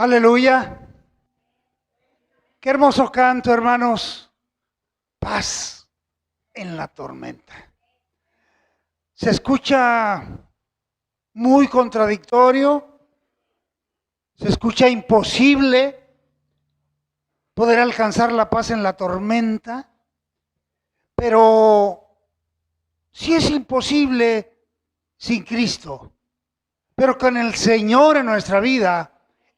Aleluya. Qué hermoso canto, hermanos. Paz en la tormenta. Se escucha muy contradictorio, se escucha imposible poder alcanzar la paz en la tormenta, pero sí es imposible sin Cristo. Pero con el Señor en nuestra vida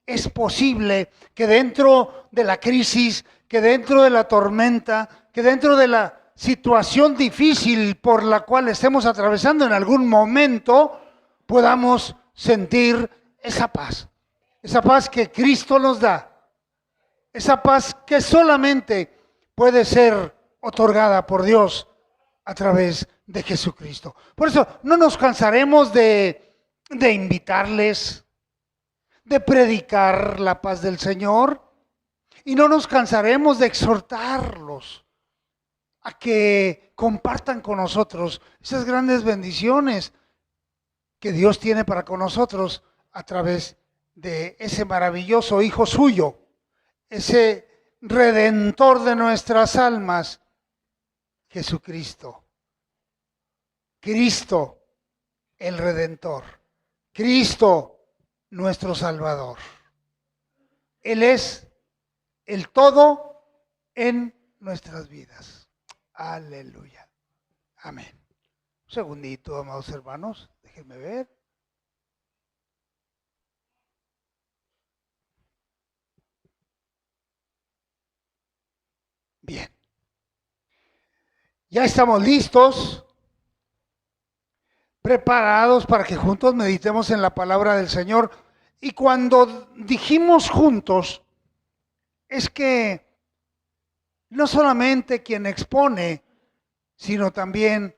es posible que dentro de la crisis, que dentro de la tormenta, que dentro de la situación difícil por la cual estemos atravesando en algún momento, podamos sentir esa paz que Cristo nos da, esa paz que solamente puede ser otorgada por Dios a través de Jesucristo. Por eso no nos cansaremos de invitarles, de predicar la paz del Señor, y no nos cansaremos de exhortarlos a que compartan con nosotros esas grandes bendiciones que Dios tiene para con nosotros a través de ese maravilloso Hijo suyo, ese Redentor de nuestras almas, Jesucristo. Cristo, el Redentor. Cristo, nuestro Salvador. Él es el todo en nuestras vidas. Aleluya. Amén. Un segundito, amados hermanos, déjenme ver. Bien. Ya estamos listos, preparados para que juntos meditemos en la palabra del Señor. Y cuando dijimos juntos, es que no solamente quien expone, sino también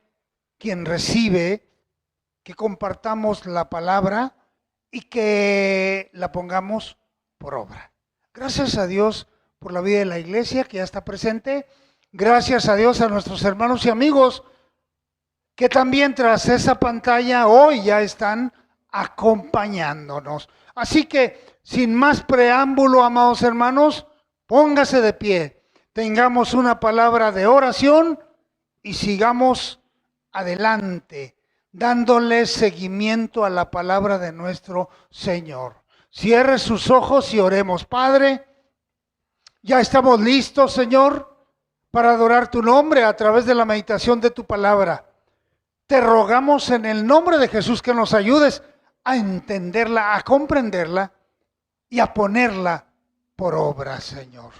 quien recibe, que compartamos la palabra y que la pongamos por obra. Gracias a Dios por la vida de la iglesia que ya está presente. Gracias a Dios a nuestros hermanos y amigos que también tras esa pantalla hoy ya están acompañándonos. Así que sin más preámbulo, amados hermanos, póngase de pie, tengamos una palabra de oración y sigamos adelante, dándole seguimiento a la palabra de nuestro Señor. Cierre sus ojos y oremos. Padre, ya estamos listos, Señor, para adorar tu nombre a través de la meditación de tu palabra. Te rogamos en el nombre de Jesús que nos ayudes a entenderla, a comprenderla y a ponerla por obra, Señor.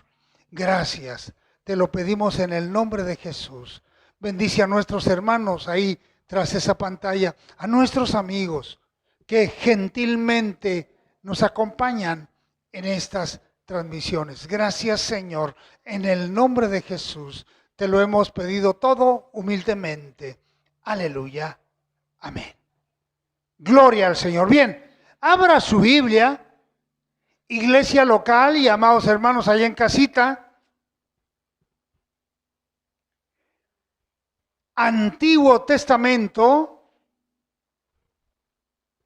Gracias. Te lo pedimos en el nombre de Jesús. Bendice a nuestros hermanos ahí tras esa pantalla, a nuestros amigos que gentilmente nos acompañan en estas transmisiones. Gracias, Señor. En el nombre de Jesús te lo hemos pedido todo humildemente. Aleluya. Amén. Gloria al Señor. Bien, abra su Biblia, iglesia local y amados hermanos allá en casita. Antiguo Testamento,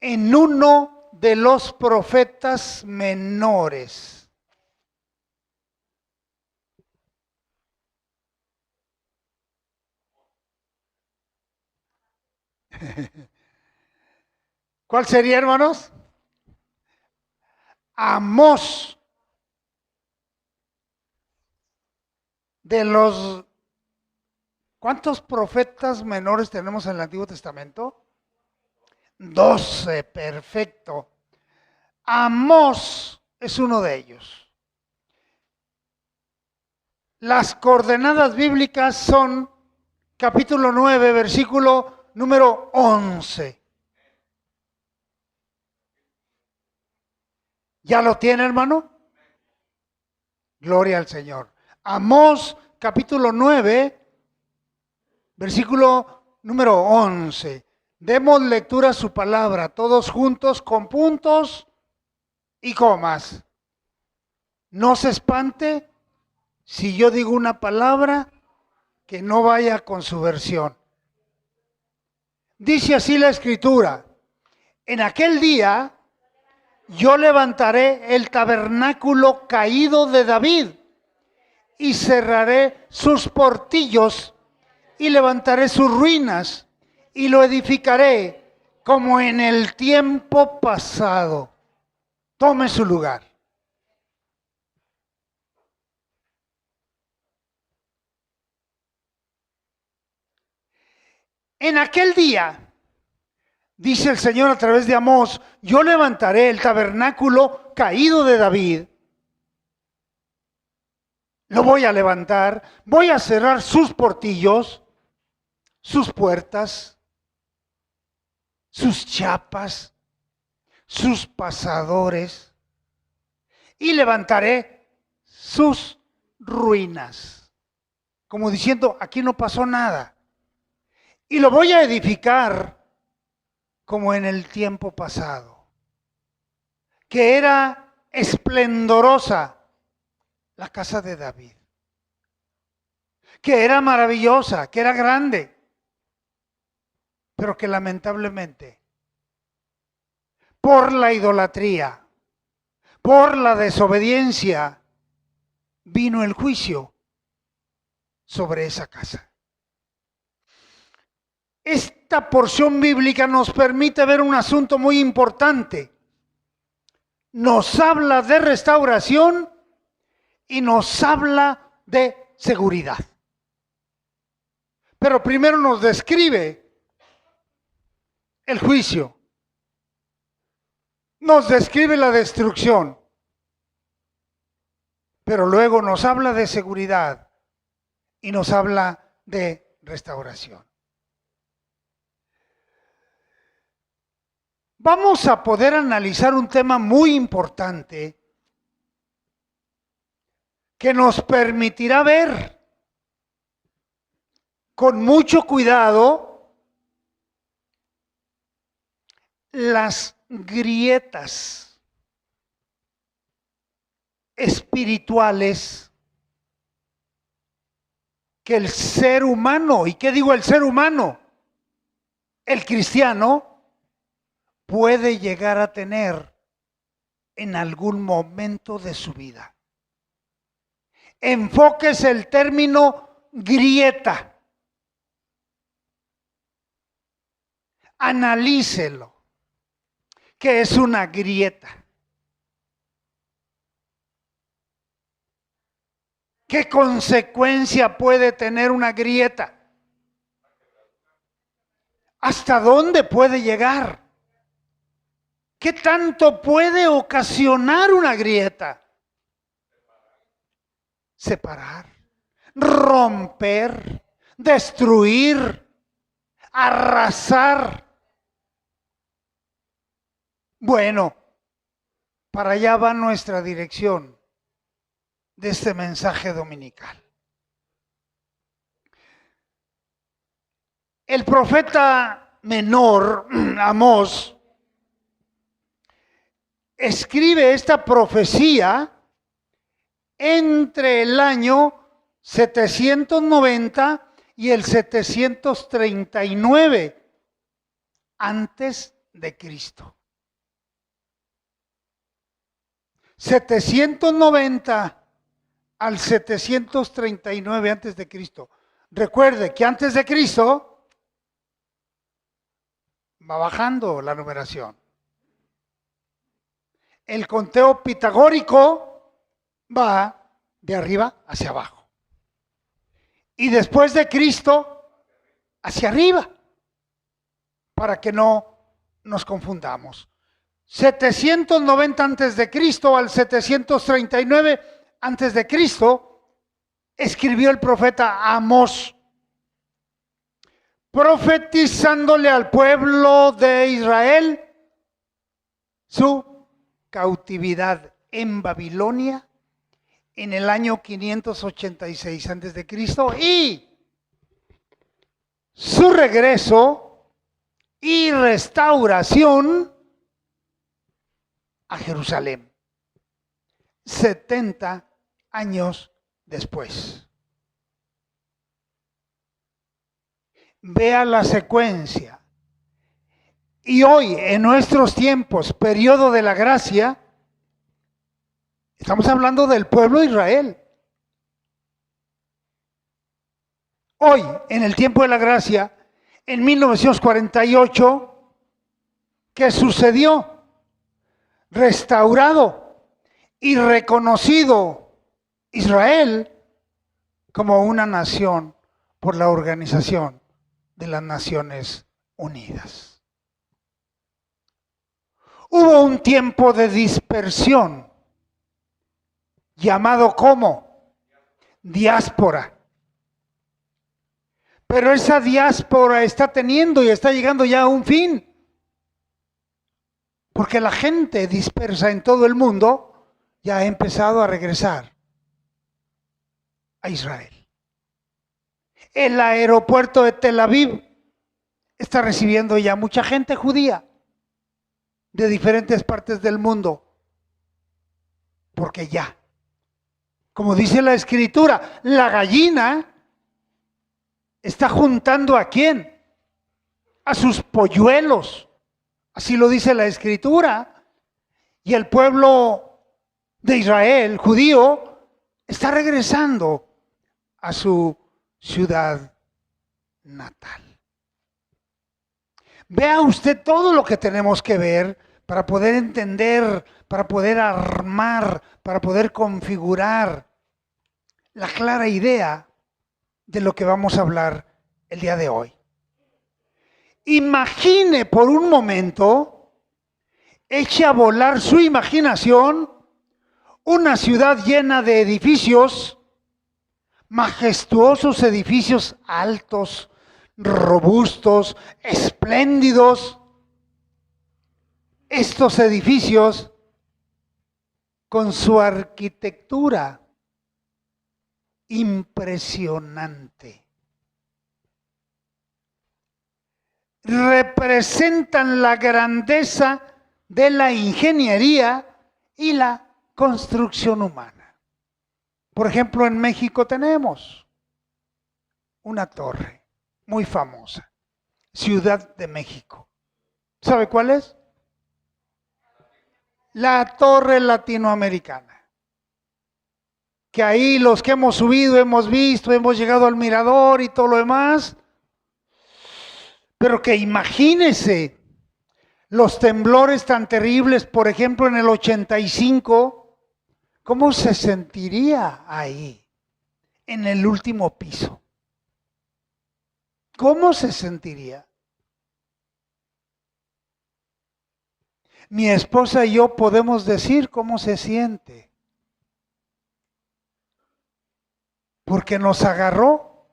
en uno de los profetas menores. ¿Cuál sería, hermanos? Amós. De los... ¿Cuántos profetas menores tenemos en el Antiguo Testamento? 12, perfecto. Amós es uno de ellos. Las coordenadas bíblicas son capítulo 9, versículo número 11. ¿Ya lo tiene, hermano? Gloria al Señor. Amós, capítulo 9, versículo número 11. Demos lectura a su palabra, todos juntos con puntos y comas. No se espante si yo digo una palabra que no vaya con su versión. Dice así la Escritura: en aquel día yo levantaré el tabernáculo caído de David y cerraré sus portillos y levantaré sus ruinas y lo edificaré como en el tiempo pasado. Tome su lugar. En aquel día, dice el Señor a través de Amós, yo levantaré el tabernáculo caído de David. Lo voy a levantar, voy a cerrar sus portillos, sus puertas, sus chapas, sus pasadores, y levantaré sus ruinas. Como diciendo, aquí no pasó nada. Y lo voy a edificar como en el tiempo pasado, que era esplendorosa la casa de David, que era maravillosa, que era grande, pero que lamentablemente por la idolatría, por la desobediencia, vino el juicio sobre esa casa. Esta porción bíblica nos permite ver un asunto muy importante. Nos habla de restauración y nos habla de seguridad. Pero primero nos describe el juicio. Nos describe la destrucción. Pero luego nos habla de seguridad y nos habla de restauración. Vamos a poder analizar un tema muy importante que nos permitirá ver con mucho cuidado las grietas espirituales que el ser humano, ¿y qué digo el ser humano? El cristiano puede llegar a tener en algún momento de su vida. Enfóquese el término grieta. Analícelo. ¿Qué es una grieta? ¿Qué consecuencia puede tener una grieta? ¿Hasta dónde puede llegar? ¿Qué tanto puede ocasionar una grieta? Separar, romper, destruir, arrasar. Bueno, para allá va nuestra dirección de este mensaje dominical. El profeta menor, Amós, escribe esta profecía entre el año 790 y el 739 antes de Cristo. 790 al 739 antes de Cristo. Recuerde que antes de Cristo va bajando la numeración. El conteo pitagórico va de arriba hacia abajo. Y después de Cristo, hacia arriba. Para que no nos confundamos. 790 antes de Cristo al 739 antes de Cristo, escribió el profeta Amós, profetizándole al pueblo de Israel su cautividad en Babilonia en el año 586 antes de Cristo y su regreso y restauración a Jerusalén 70 años después. Vea la secuencia. Y hoy, en nuestros tiempos, periodo de la gracia, estamos hablando del pueblo de Israel. Hoy, en el tiempo de la gracia, en 1948, ¿qué sucedió? Restaurado y reconocido Israel como una nación por la Organización de las Naciones Unidas. Hubo un tiempo de dispersión llamado como diáspora. Pero esa diáspora está teniendo y está llegando ya a un fin. Porque la gente dispersa en todo el mundo ya ha empezado a regresar a Israel. El aeropuerto de Tel Aviv está recibiendo ya mucha gente judía de diferentes partes del mundo. Porque ya, como dice la Escritura, la gallina está juntando ¿a quién? A sus polluelos. Así lo dice la Escritura. Y el pueblo de Israel, judío, está regresando a su ciudad natal. Vea usted todo lo que tenemos que ver para poder entender, para poder armar, para poder configurar la clara idea de lo que vamos a hablar el día de hoy. Imagine por un momento, eche a volar su imaginación, una ciudad llena de edificios, majestuosos edificios altos, robustos, espléndidos. Estos edificios con su arquitectura impresionante representan la grandeza de la ingeniería y la construcción humana. Por ejemplo, en México tenemos una torre muy famosa, Ciudad de México. ¿Sabe cuál es? La Torre Latinoamericana. Que ahí los que hemos subido, hemos visto, hemos llegado al mirador y todo lo demás. Pero que imagínese los temblores tan terribles, por ejemplo en el 85, ¿cómo se sentiría ahí, en el último piso? ¿Cómo se sentiría? Mi esposa y yo podemos decir cómo se siente. Porque nos agarró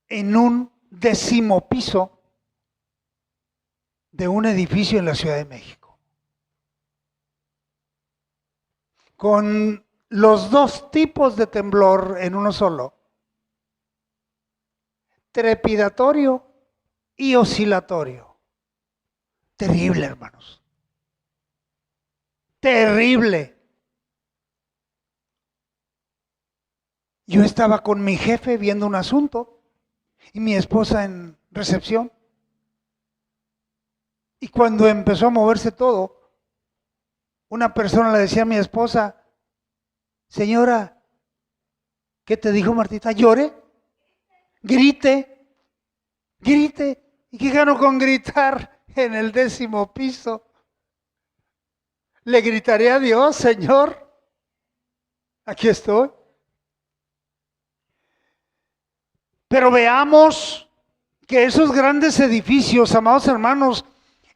en un 10º piso de un edificio en la Ciudad de México. Con los dos tipos de temblor en uno solo. Trepidatorio y oscilatorio. Terrible, hermanos. Terrible. Yo estaba con mi jefe viendo un asunto y mi esposa en recepción. Y cuando empezó a moverse todo, una persona le decía a mi esposa, señora, ¿qué te dijo Martita? ¿Llore? Grite, grite. ¿Y qué gano con gritar en el 10º piso? Le gritaré a Dios, Señor, aquí estoy. Pero veamos que esos grandes edificios, amados hermanos,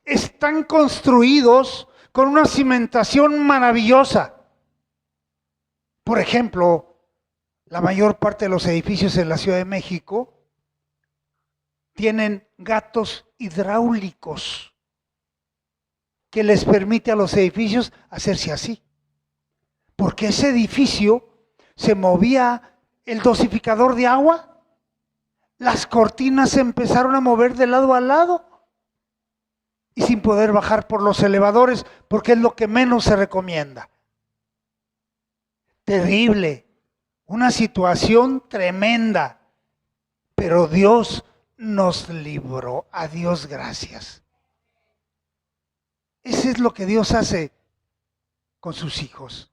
están construidos con una cimentación maravillosa. Por ejemplo, la mayor parte de los edificios en la Ciudad de México tienen gatos hidráulicos que les permite a los edificios hacerse así. Porque ese edificio se movía el dosificador de agua. Las cortinas se empezaron a mover de lado a lado y sin poder bajar por los elevadores porque es lo que menos se recomienda. Terrible, una situación tremenda, pero Dios nos libró. A Dios gracias. Eso es lo que Dios hace con sus hijos.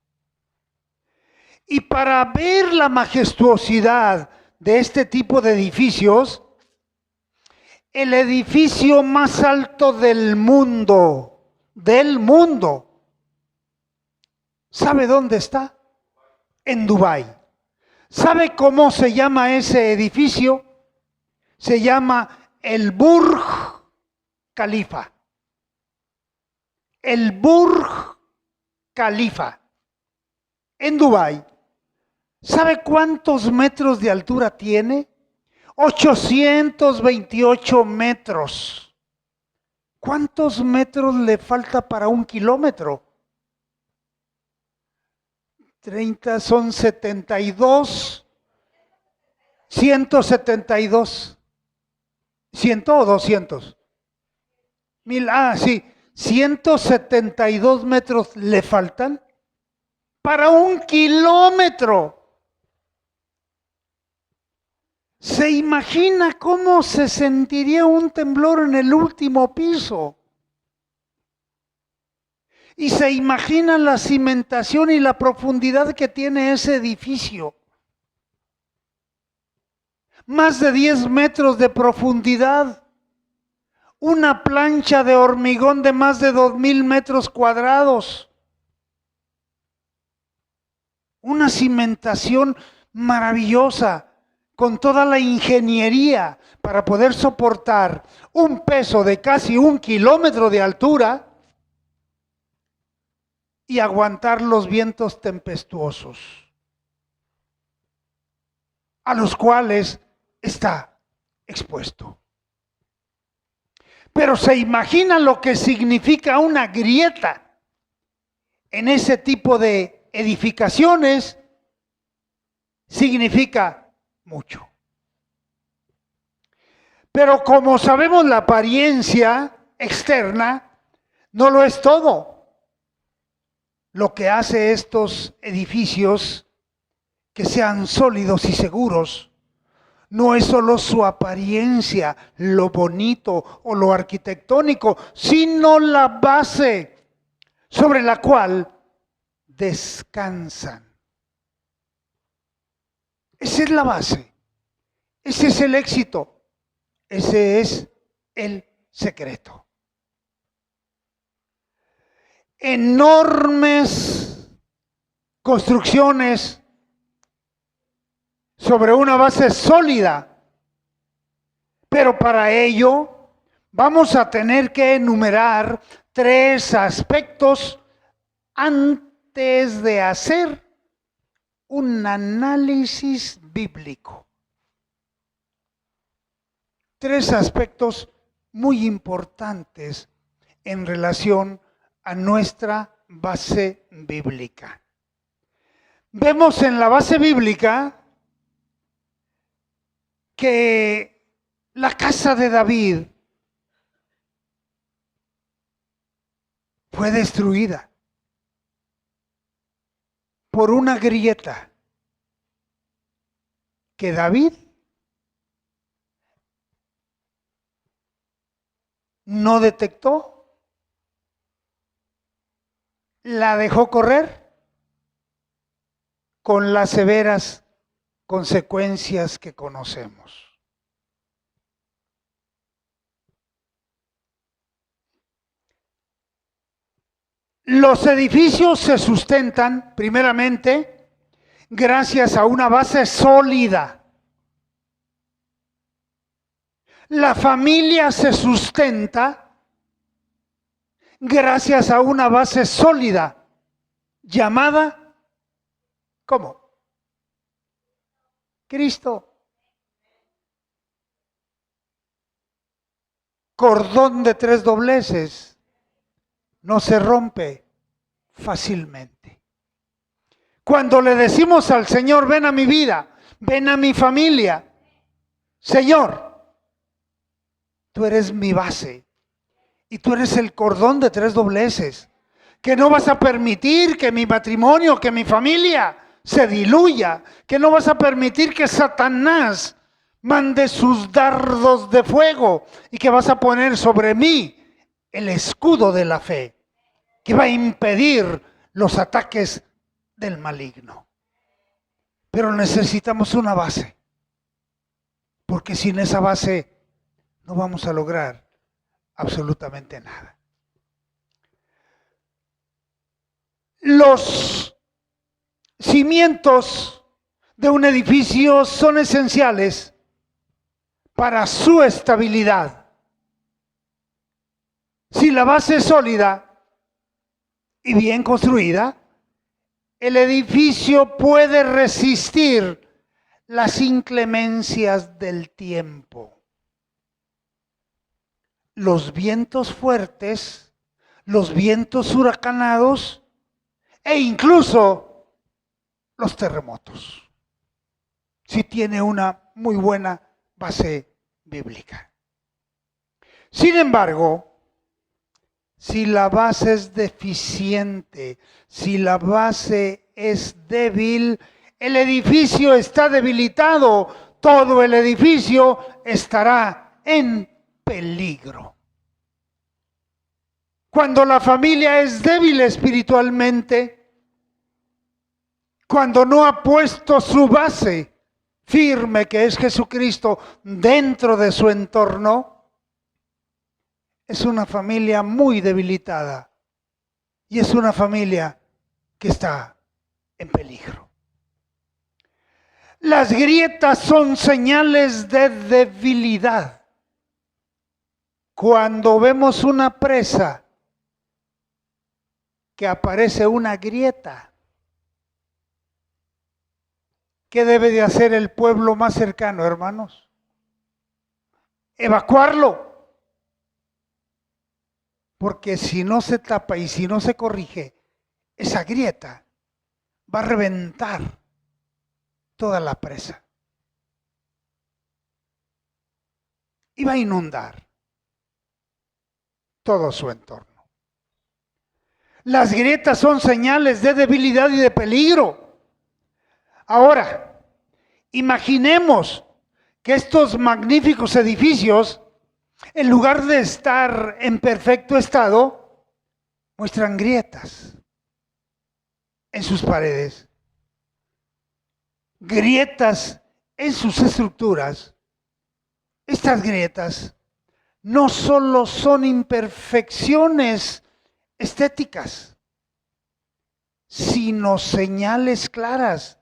Y para ver la majestuosidad de este tipo de edificios, el edificio más alto del mundo, ¿sabe dónde está? En Dubái. ¿Sabe cómo se llama ese edificio? Se llama el Burj Khalifa. El Burj Khalifa en Dubái. ¿Sabe cuántos metros de altura tiene? 828 metros. ¿Cuántos metros le falta para 1 kilómetro? 30 son 72. 172. ¿100 o 200? 1000, sí. 172 metros le faltan para 1 kilómetro. ¿Se imagina cómo se sentiría un temblor en el último piso? Y se imagina la cimentación y la profundidad que tiene ese edificio. Más de 10 metros de profundidad. Una plancha de hormigón de más de 2000 metros cuadrados. Una cimentación maravillosa, con toda la ingeniería para poder soportar un peso de casi 1 kilómetro de altura y aguantar los vientos tempestuosos, a los cuales está expuesto. Pero se imagina lo que significa una grieta en ese tipo de edificaciones, significa mucho. Pero como sabemos, la apariencia externa no lo es todo. Lo que hace estos edificios que sean sólidos y seguros no es solo su apariencia, lo bonito o lo arquitectónico, sino la base sobre la cual descansan. Esa es la base, ese es el éxito, ese es el secreto. Enormes construcciones sobre una base sólida, pero para ello vamos a tener que enumerar 3 aspectos antes de hacer un análisis bíblico. 3 aspectos muy importantes en relación a nuestra base bíblica. Vemos en la base bíblica que la casa de David fue destruida por una grieta que David no detectó, la dejó correr con las severas consecuencias que conocemos. Los edificios se sustentan primeramente gracias a una base sólida. La familia se sustenta gracias a una base sólida llamada, ¿cómo? Cristo. Cordón de 3 dobleces. No se rompe fácilmente. Cuando le decimos al Señor, ven a mi vida, ven a mi familia, Señor, tú eres mi base y tú eres el cordón de 3 dobleces, que no vas a permitir que mi matrimonio, que mi familia se diluya, que no vas a permitir que Satanás mande sus dardos de fuego y que vas a poner sobre mí el escudo de la fe, que va a impedir los ataques del maligno. Pero necesitamos una base, porque sin esa base no vamos a lograr absolutamente nada. Los cimientos de un edificio son esenciales para su estabilidad. Si la base es sólida y bien construida, el edificio puede resistir las inclemencias del tiempo, los vientos fuertes, los vientos huracanados e incluso los terremotos, si tiene una muy buena base bíblica. Sin embargo, si la base es deficiente, si la base es débil, el edificio está debilitado, todo el edificio estará en peligro. Cuando la familia es débil espiritualmente, cuando no ha puesto su base firme, que es Jesucristo, dentro de su entorno, es una familia muy debilitada y es una familia que está en peligro. Las grietas son señales de debilidad. Cuando vemos una presa que aparece una grieta, ¿qué debe de hacer el pueblo más cercano, hermanos? Evacuarlo. Porque si no se tapa y si no se corrige, esa grieta va a reventar toda la presa. Y va a inundar todo su entorno. Las grietas son señales de debilidad y de peligro. Ahora, imaginemos que estos magníficos edificios, en lugar de estar en perfecto estado, muestran grietas en sus paredes, grietas en sus estructuras. Estas grietas no solo son imperfecciones estéticas, sino señales claras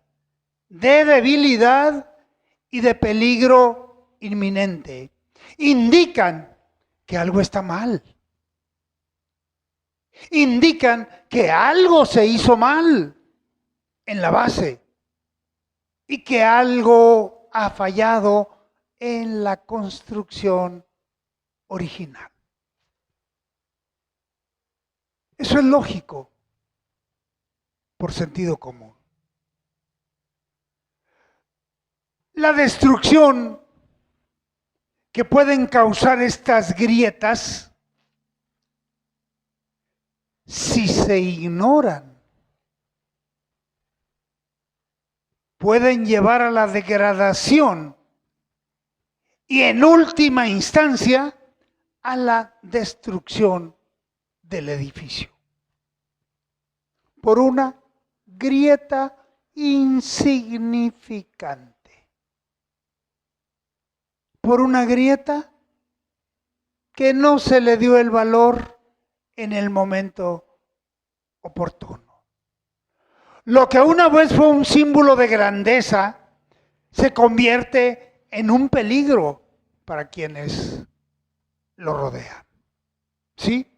de debilidad y de peligro inminente. Indican que algo está mal. Indican que algo se hizo mal en la base y que algo ha fallado en la construcción original. Eso es lógico, por sentido común. La destrucción que pueden causar estas grietas, si se ignoran, pueden llevar a la degradación y en última instancia a la destrucción del edificio por una grieta insignificante. Por una grieta que no se le dio el valor en el momento oportuno. Lo que una vez fue un símbolo de grandeza se convierte en un peligro para quienes lo rodean. ¿Sí?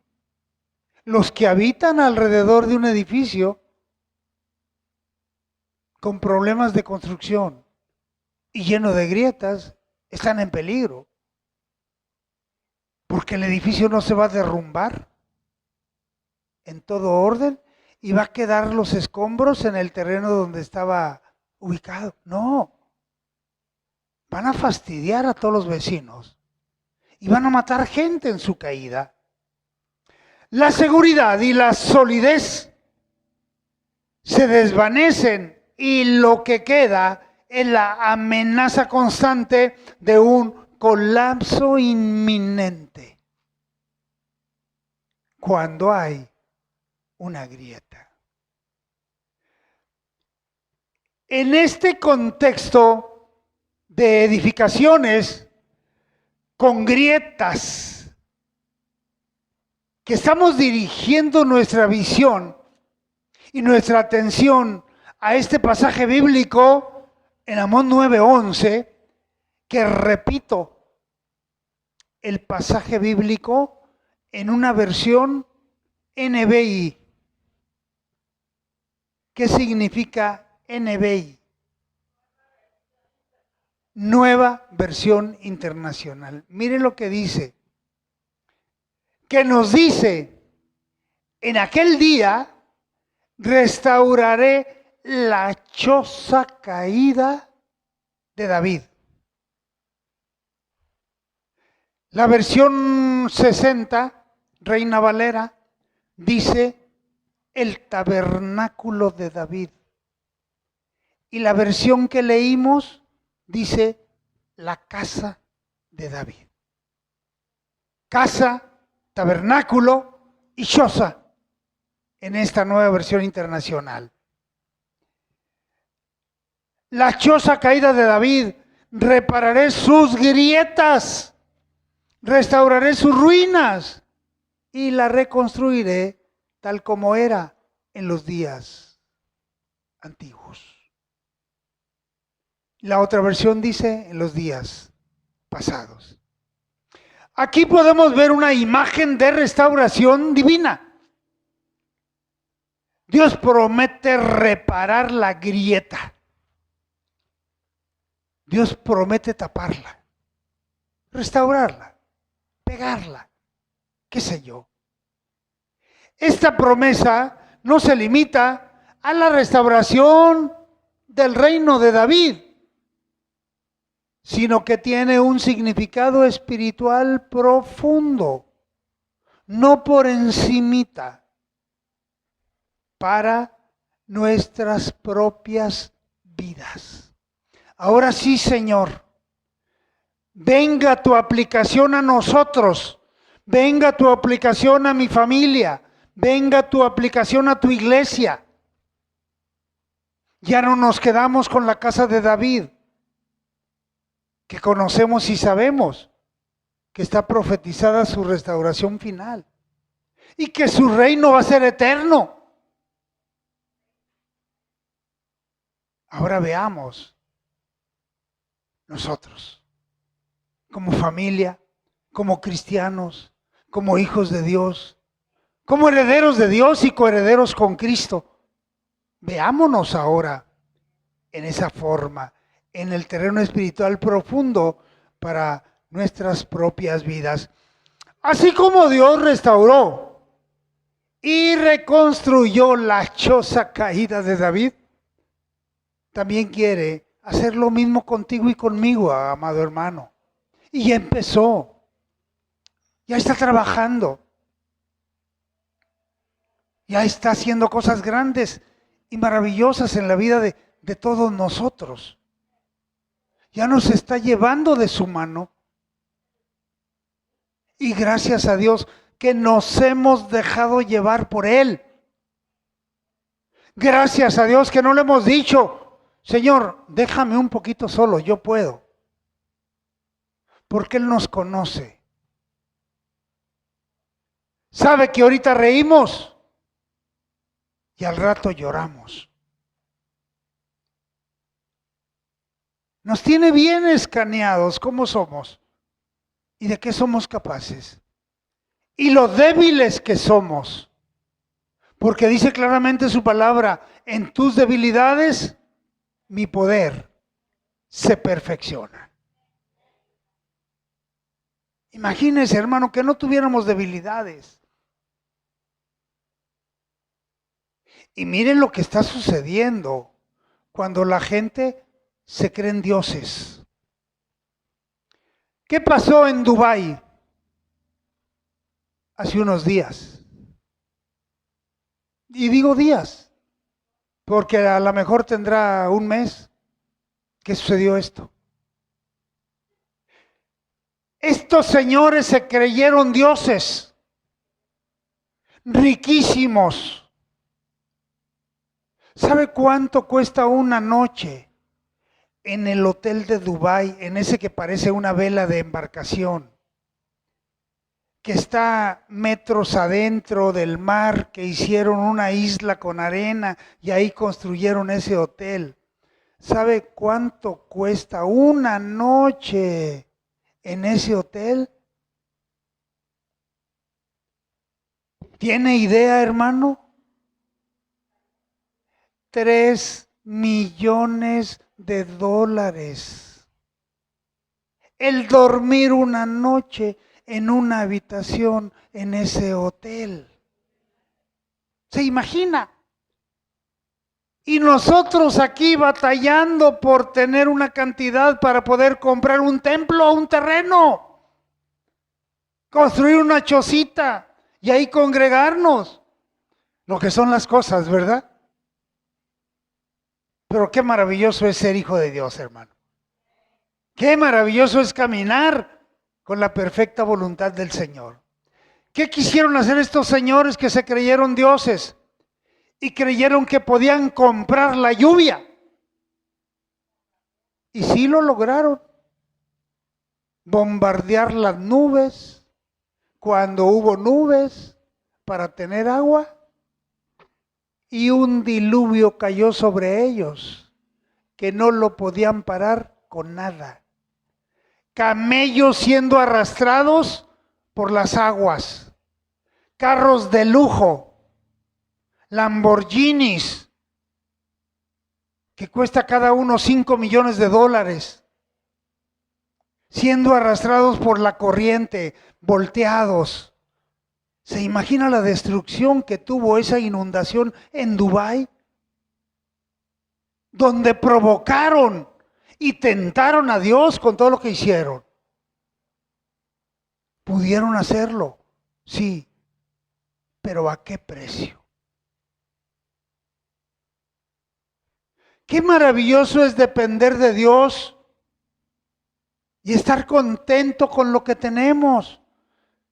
Los que habitan alrededor de un edificio con problemas de construcción y lleno de grietas están en peligro, porque el edificio no se va a derrumbar en todo orden y va a quedar los escombros en el terreno donde estaba ubicado. No, van a fastidiar a todos los vecinos y van a matar gente en su caída. La seguridad y la solidez se desvanecen y lo que queda es la amenaza constante de un colapso inminente cuando hay una grieta. En este contexto de edificaciones con grietas, que estamos dirigiendo nuestra visión y nuestra atención a este pasaje bíblico en Amós 9:11, que repito, el pasaje bíblico en una versión NBI. ¿Qué significa NBI? Nueva versión internacional. Miren lo que dice. Que nos dice, en aquel día restauraré la choza caída de David. La versión 60, Reina Valera, dice el tabernáculo de David. Y la versión que leímos dice la casa de David. Casa, tabernáculo y choza en esta nueva versión internacional. La choza caída de David, repararé sus grietas, restauraré sus ruinas y la reconstruiré tal como era en los días antiguos. La otra versión dice en los días pasados. Aquí podemos ver una imagen de restauración divina. Dios promete reparar la grieta. Dios promete taparla, restaurarla, pegarla, qué sé yo. Esta promesa no se limita a la restauración del reino de David, sino que tiene un significado espiritual profundo, no por encimita, para nuestras propias vidas. Ahora sí, Señor, venga tu aplicación a nosotros, venga tu aplicación a mi familia, venga tu aplicación a tu iglesia. Ya no nos quedamos con la casa de David, que conocemos y sabemos que está profetizada su restauración final y que su reino va a ser eterno. Ahora veamos nosotros, como familia, como cristianos, como hijos de Dios, como herederos de Dios y coherederos con Cristo. Veámonos ahora en esa forma, en el terreno espiritual profundo para nuestras propias vidas. Así como Dios restauró y reconstruyó la choza caída de David, también quiere hacer lo mismo contigo y conmigo, amado hermano. Y ya empezó, ya está trabajando, ya está haciendo cosas grandes y maravillosas en la vida de todos nosotros. Ya nos está llevando de su mano. Y gracias a Dios que nos hemos dejado llevar por Él. Gracias a Dios que no le hemos dicho, Señor, déjame un poquito solo, yo puedo. Porque Él nos conoce. Sabe que ahorita reímos y al rato lloramos. Nos tiene bien escaneados cómo somos y de qué somos capaces. Y lo débiles que somos. Porque dice claramente su palabra, en tus debilidades mi poder se perfecciona. Imagínense, hermano, que no tuviéramos debilidades. Y miren lo que está sucediendo cuando la gente se creen dioses. ¿Qué pasó en Dubái hace unos días? Y digo días, porque a lo mejor tendrá un mes, ¿Qué sucedió esto? Estos señores se creyeron dioses, riquísimos. ¿Sabe cuánto cuesta una noche en el hotel de Dubái, en ese que parece una vela de embarcación, que está metros adentro del mar, que hicieron una isla con arena y ahí construyeron ese hotel? ¿Sabe cuánto cuesta una noche en ese hotel? ¿Tiene idea, hermano? 3 millones de dólares. El dormir una noche en una habitación en ese hotel. ¿Se imagina? Y nosotros aquí batallando por tener una cantidad para poder comprar un templo o un terreno, construir una chocita y ahí congregarnos. Lo que son las cosas, ¿verdad? Pero qué maravilloso es ser hijo de Dios, hermano. Qué maravilloso es caminar con la perfecta voluntad del Señor. ¿Qué quisieron hacer estos señores que se creyeron dioses y creyeron que podían comprar la lluvia? Y sí lo lograron. Bombardear las nubes cuando hubo nubes para tener agua. Y un diluvio cayó sobre ellos, que no lo podían parar con nada. Camellos siendo arrastrados por las aguas, carros de lujo, Lamborghinis, que cuesta cada uno 5 millones de dólares, siendo arrastrados por la corriente, volteados. ¿Se imagina la destrucción que tuvo esa inundación en Dubái? Donde provocaron y tentaron a Dios con todo lo que hicieron. ¿Pudieron hacerlo? Sí, pero ¿a qué precio? Qué maravilloso es depender de Dios y estar contento con lo que tenemos.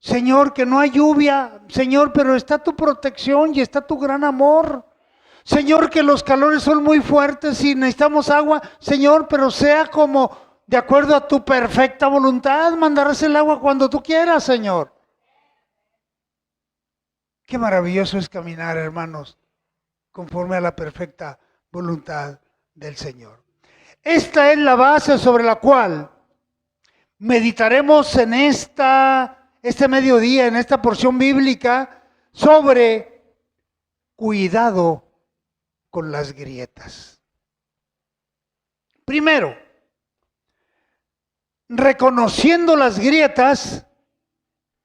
Señor, que no hay lluvia, Señor, pero está tu protección y está tu gran amor. Señor, que los calores son muy fuertes y necesitamos agua, Señor, pero sea como de acuerdo a tu perfecta voluntad, mandarás el agua cuando tú quieras, Señor. Qué maravilloso es caminar, hermanos, conforme a la perfecta voluntad del Señor. Esta es la base sobre la cual meditaremos en este mediodía, en esta porción bíblica, sobre cuidado con las grietas. Primero, reconociendo las grietas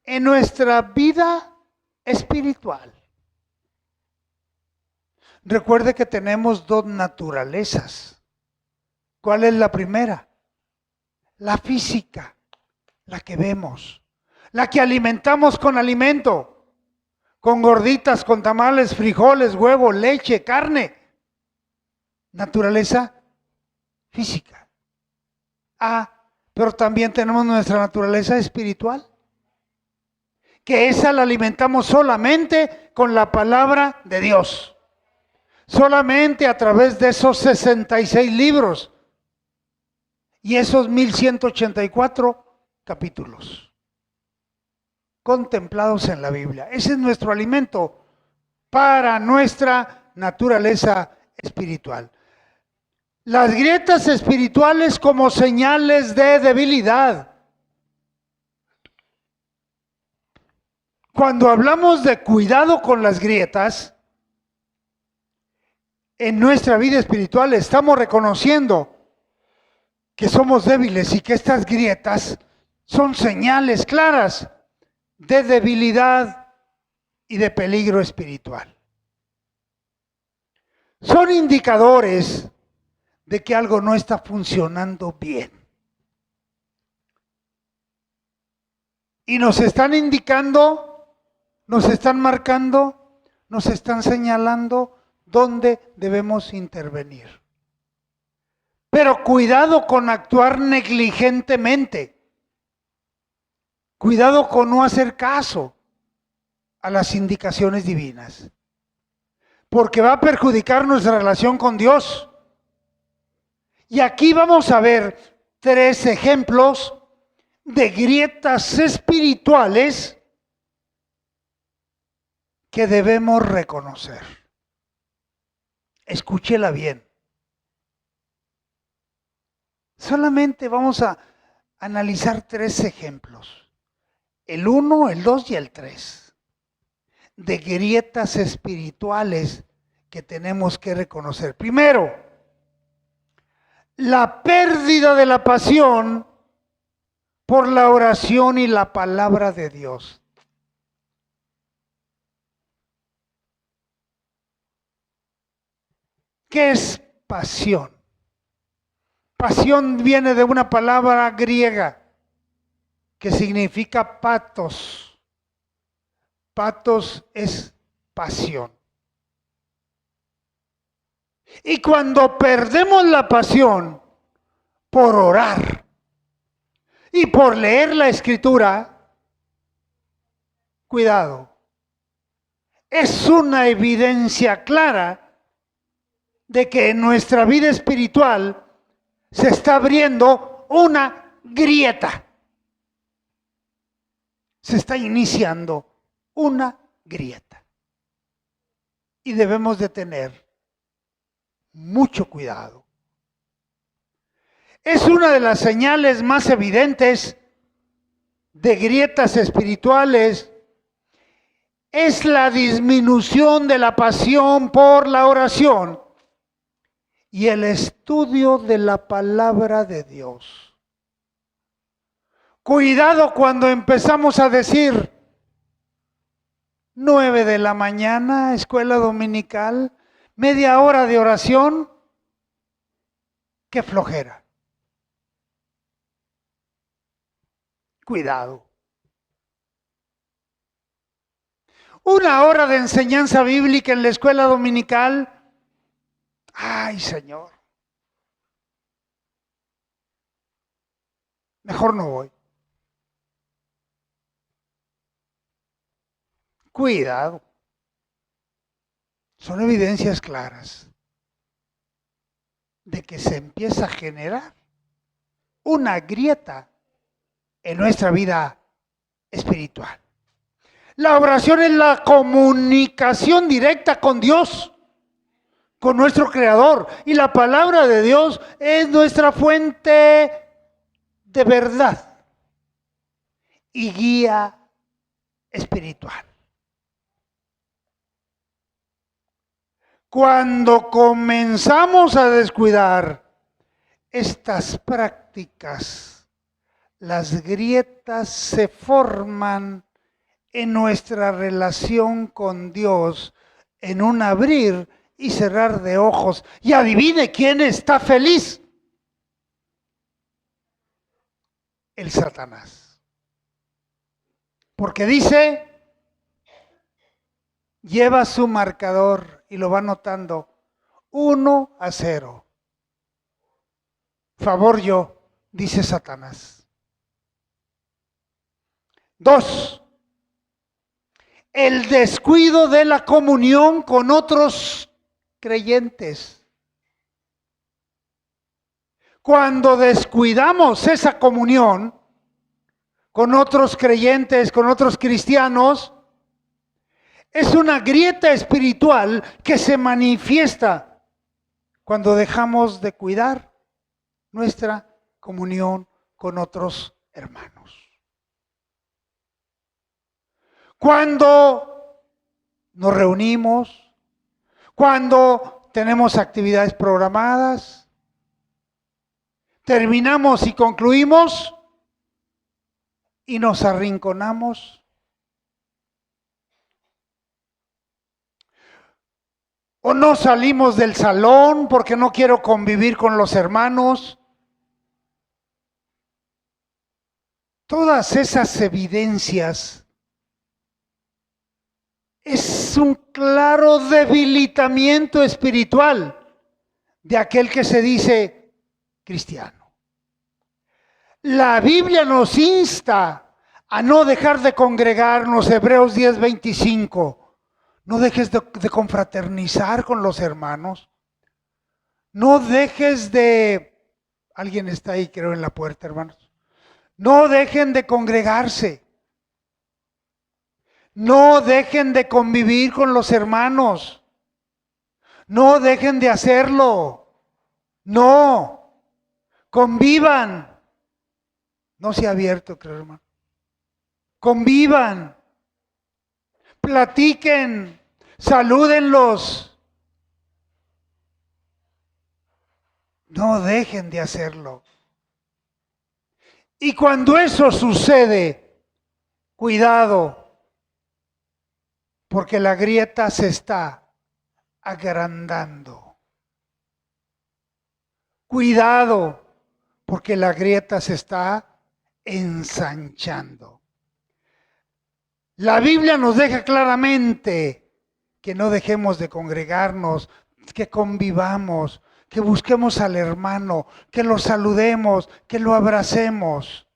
en nuestra vida espiritual. Recuerde que tenemos dos naturalezas. ¿Cuál es la primera? La física, la que vemos, la que alimentamos con alimento, con gorditas, con tamales, frijoles, huevo, leche, carne. Naturaleza física. Pero también tenemos nuestra naturaleza espiritual, que esa la alimentamos solamente con la palabra de Dios. Solamente a través de esos 66 libros y esos 1184 capítulos contemplados en la Biblia. Ese es nuestro alimento para nuestra naturaleza espiritual. Las grietas espirituales como señales de debilidad. Cuando hablamos de cuidado con las grietas, en nuestra vida espiritual estamos reconociendo que somos débiles y que estas grietas son señales claras de debilidad y de peligro espiritual. Son indicadores de que algo no está funcionando bien. Y nos están indicando, nos están marcando, nos están señalando dónde debemos intervenir. Pero cuidado con actuar negligentemente. Cuidado con no hacer caso a las indicaciones divinas. Porque va a perjudicar nuestra relación con Dios. Y aquí vamos a ver 3 ejemplos de grietas espirituales que debemos reconocer. Escúchela bien. Solamente vamos a analizar 3 ejemplos. El 1, el 2 y el 3. De grietas espirituales que tenemos que reconocer. Primero, la pérdida de la pasión por la oración y la palabra de Dios. ¿Qué es pasión? Pasión viene de una palabra griega que significa patos. Patos es pasión. Y cuando perdemos la pasión por orar y por leer la Escritura, cuidado, es una evidencia clara de que en nuestra vida espiritual se está abriendo una grieta. Se está iniciando una grieta. Y debemos de tener mucho cuidado. Es una de las señales más evidentes de grietas espirituales. Es la disminución de la pasión por la oración y el estudio de la palabra de Dios. Cuidado cuando empezamos a decir 9 de la mañana, escuela dominical, media hora de oración. ¡Qué flojera! Cuidado. 1 hora de enseñanza bíblica en la escuela dominical. ¡Ay, Señor! Mejor no voy. Cuidado. Son evidencias claras de que se empieza a generar una grieta en nuestra vida espiritual. La oración es la comunicación directa con Dios, con nuestro Creador. Y la palabra de Dios es nuestra fuente de verdad y guía espiritual. Cuando comenzamos a descuidar estas prácticas, las grietas se forman en nuestra relación con Dios, en un abrir y cerrar de ojos. Y adivine quién está feliz. El Satanás. Porque dice, lleva su marcador y lo va anotando 1-0. Favor yo, dice Satanás. 2. El descuido de la comunión con otros creyentes. Cuando descuidamos esa comunión con otros creyentes, con otros cristianos, es una grieta espiritual que se manifiesta cuando dejamos de cuidar nuestra comunión con otros hermanos. Cuando nos reunimos, cuando tenemos actividades programadas, terminamos y concluimos y nos arrinconamos. O no salimos del salón porque no quiero convivir con los hermanos. Todas esas evidencias es un claro debilitamiento espiritual de aquel que se dice cristiano. La Biblia nos insta a no dejar de congregarnos, Hebreos 10:25. No dejes de confraternizar con los hermanos. No dejes de... Alguien está ahí, creo, en la puerta, hermanos. No dejen de congregarse. No dejen de convivir con los hermanos. No dejen de hacerlo. No. Convivan. No sea abierto, creo, hermano. Convivan. Platiquen. Salúdenlos. No dejen de hacerlo. Y cuando eso sucede, cuidado, porque la grieta se está agrandando. Cuidado, porque la grieta se está ensanchando. La Biblia nos deja claramente que no dejemos de congregarnos, que convivamos, que busquemos al hermano, que lo saludemos, que lo abracemos.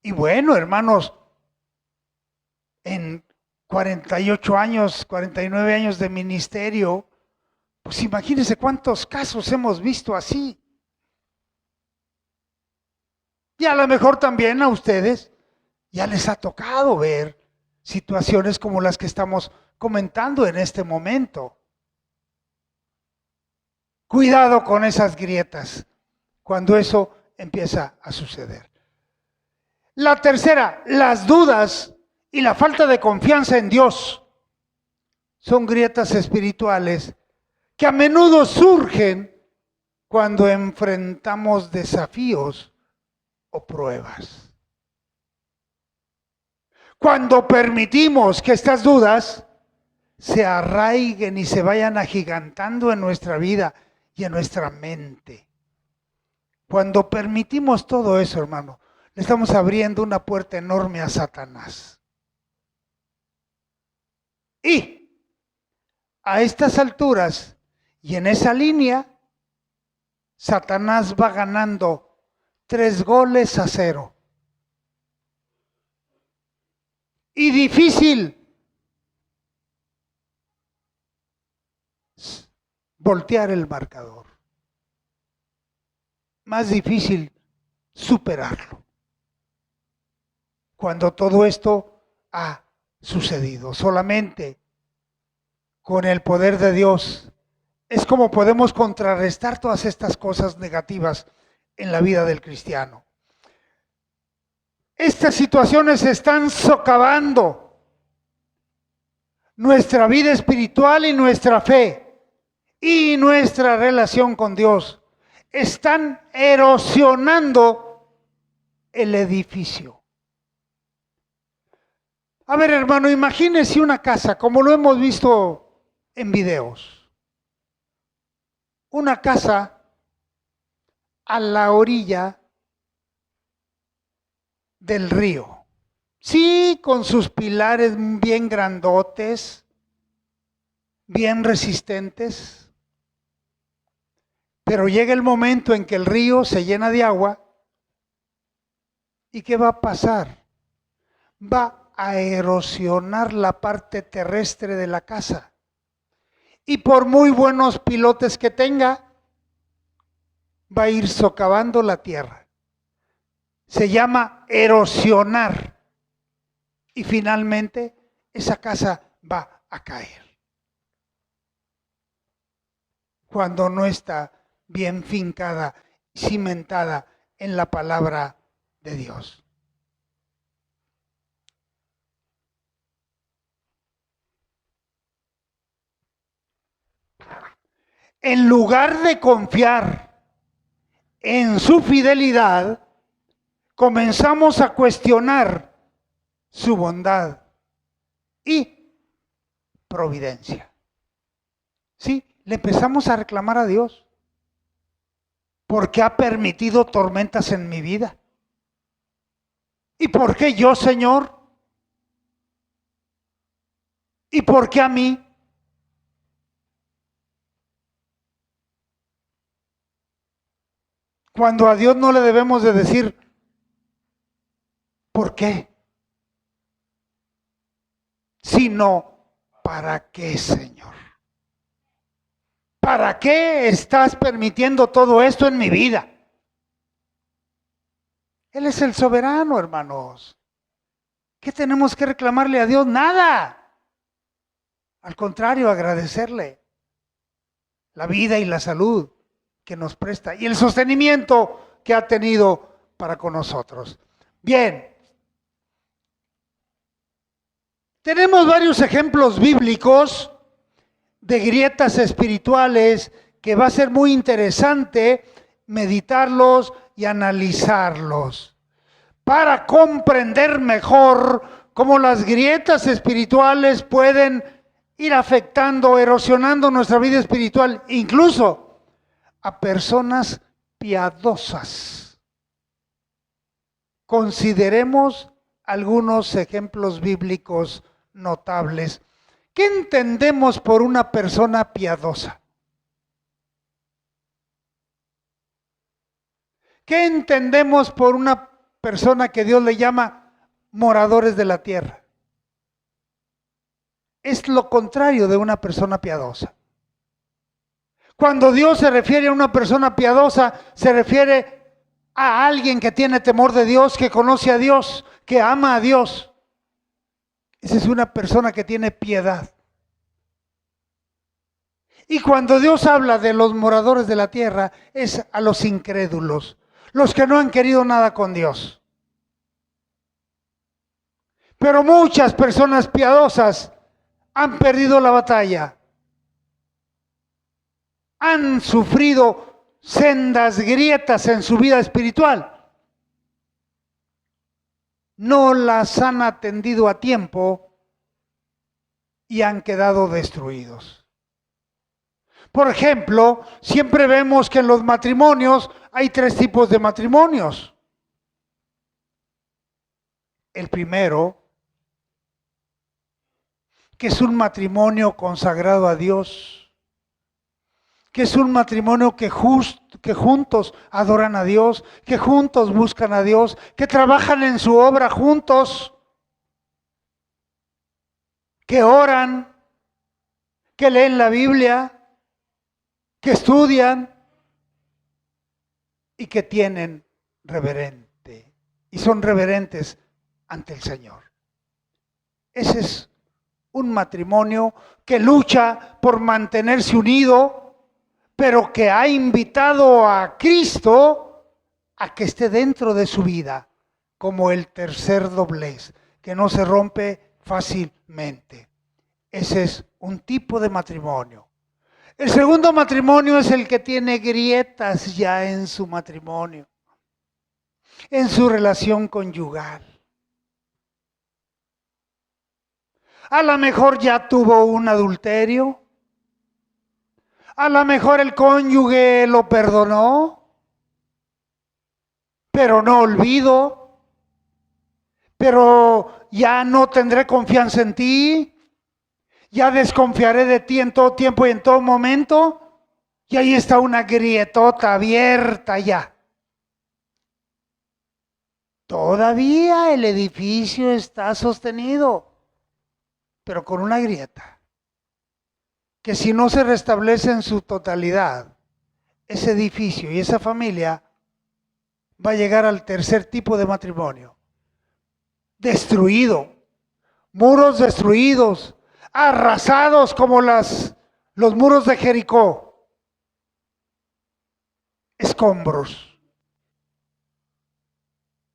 Y bueno, hermanos, en 48 años, 49 años de ministerio, pues imagínense cuántos casos hemos visto así. Y a lo mejor también a ustedes ya les ha tocado ver situaciones como las que estamos comentando en este momento. Cuidado con esas grietas cuando eso empieza a suceder. La tercera, las dudas y la falta de confianza en Dios son grietas espirituales que a menudo surgen cuando enfrentamos desafíos o pruebas. Cuando permitimos que estas dudas se arraiguen y se vayan agigantando en nuestra vida y en nuestra mente. Cuando permitimos todo eso, hermano, le estamos abriendo una puerta enorme a Satanás. Y a estas alturas y en esa línea, Satanás va ganando 3-0. Y difícil voltear el marcador. Más difícil superarlo. Cuando todo esto ha sucedido, solamente con el poder de Dios es como podemos contrarrestar todas estas cosas negativas en la vida del cristiano. Estas situaciones están socavando nuestra vida espiritual y nuestra fe y nuestra relación con Dios. Están erosionando el edificio. A ver, hermano, imagínese una casa, como lo hemos visto en videos. Una casa a la orilla del río. Sí, con sus pilares bien grandotes, bien resistentes. Pero llega el momento en que el río se llena de agua. ¿Y qué va a pasar? Va a erosionar la parte terrestre de la casa. Y por muy buenos pilotes que tenga, va a ir socavando la tierra. Se llama erosionar. Y finalmente esa casa va a caer. Cuando no está bien fincada, cimentada en la palabra de Dios. En lugar de confiar en su fidelidad, comenzamos a cuestionar su bondad y providencia. Sí, le empezamos a reclamar a Dios. ¿Por qué ha permitido tormentas en mi vida? ¿Y por qué yo, Señor? ¿Y por qué a mí? Cuando a Dios no le debemos de decir, ¿por qué? Sino, ¿para qué, Señor? ¿Para qué estás permitiendo todo esto en mi vida? Él es el soberano, hermanos. ¿Qué tenemos que reclamarle a Dios? Nada. Al contrario, agradecerle la vida y la salud que nos presta y el sostenimiento que ha tenido para con nosotros. Bien, tenemos varios ejemplos bíblicos de grietas espirituales que va a ser muy interesante meditarlos y analizarlos para comprender mejor cómo las grietas espirituales pueden ir afectando, erosionando nuestra vida espiritual, incluso a personas piadosas. Consideremos algunos ejemplos bíblicos notables. ¿Qué entendemos por una persona piadosa? ¿Qué entendemos por una persona que Dios le llama moradores de la tierra? Es lo contrario de una persona piadosa. Cuando Dios se refiere a una persona piadosa, se refiere a alguien que tiene temor de Dios, que conoce a Dios, que ama a Dios. Esa es una persona que tiene piedad. Y cuando Dios habla de los moradores de la tierra, es a los incrédulos, los que no han querido nada con Dios. Pero muchas personas piadosas han perdido la batalla, han sufrido sendas grietas en su vida espiritual. No las han atendido a tiempo y han quedado destruidos. Por ejemplo, siempre vemos que en los matrimonios hay tres tipos de matrimonios. El primero, que es un matrimonio consagrado a Dios, que es un matrimonio que juntos adoran a Dios, que juntos buscan a Dios, que trabajan en su obra juntos, que oran, que leen la Biblia, que estudian y que tienen reverente y son reverentes ante el Señor. Ese es un matrimonio que lucha por mantenerse unido, pero que ha invitado a Cristo a que esté dentro de su vida, como el tercer doblez, que no se rompe fácilmente. Ese es un tipo de matrimonio. El segundo matrimonio es el que tiene grietas ya en su matrimonio, en su relación conyugal. A lo mejor ya tuvo un adulterio. A lo mejor el cónyuge lo perdonó, pero no olvido. Pero ya no tendré confianza en ti. Ya desconfiaré de ti en todo tiempo y en todo momento. Y ahí está una grietota abierta ya. Todavía el edificio está sostenido, pero con una grieta. Que si no se restablece en su totalidad, ese edificio y esa familia va a llegar al tercer tipo de matrimonio. Destruido, muros destruidos, arrasados como los muros de Jericó. Escombros,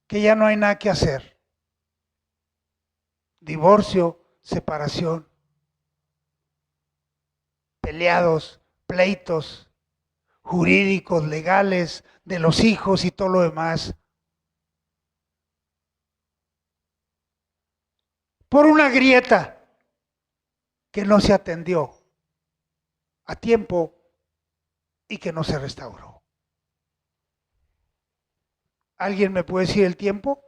que ya no hay nada que hacer. Divorcio, separación, peleados, pleitos jurídicos, legales, de los hijos y todo lo demás. Por una grieta que no se atendió a tiempo y que no se restauró. ¿Alguien me puede decir el tiempo?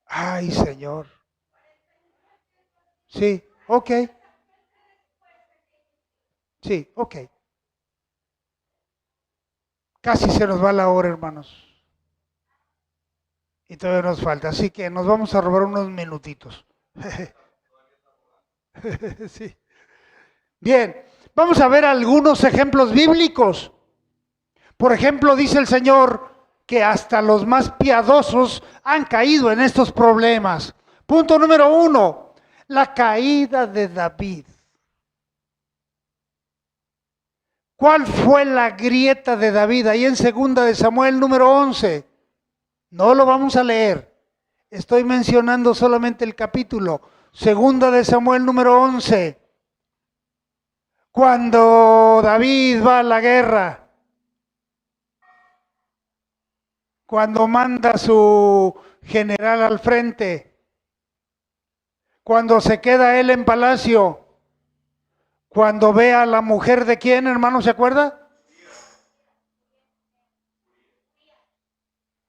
Ay, Señor. Sí, ok. Sí, ok. Casi se nos va la hora, hermanos. Y todavía nos falta, así que nos vamos a robar unos minutitos. Sí. Bien, vamos a ver algunos ejemplos bíblicos. Por ejemplo, dice el Señor que hasta los más piadosos han caído en estos problemas. Punto número 1, la caída de David. ¿Cuál fue la grieta de David? Ahí en 2 de Samuel número 11. No lo vamos a leer. Estoy mencionando solamente el capítulo. 2 de Samuel número 11. Cuando David va a la guerra, cuando manda a su general al frente, cuando se queda él en palacio, cuando ve a la mujer de quién, hermano, ¿se acuerda?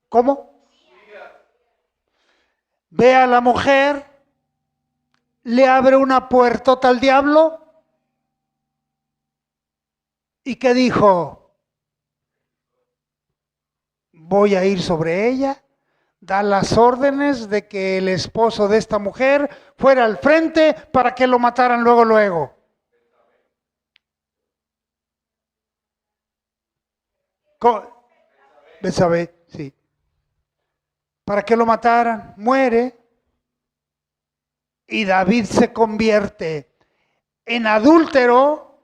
¿Cómo? Ve a la mujer, le abre una puertota al diablo y que dijo, voy a ir sobre ella, da las órdenes de que el esposo de esta mujer fuera al frente para que lo mataran luego. Betsabé, sí. Para que lo mataran, muere y David se convierte en adúltero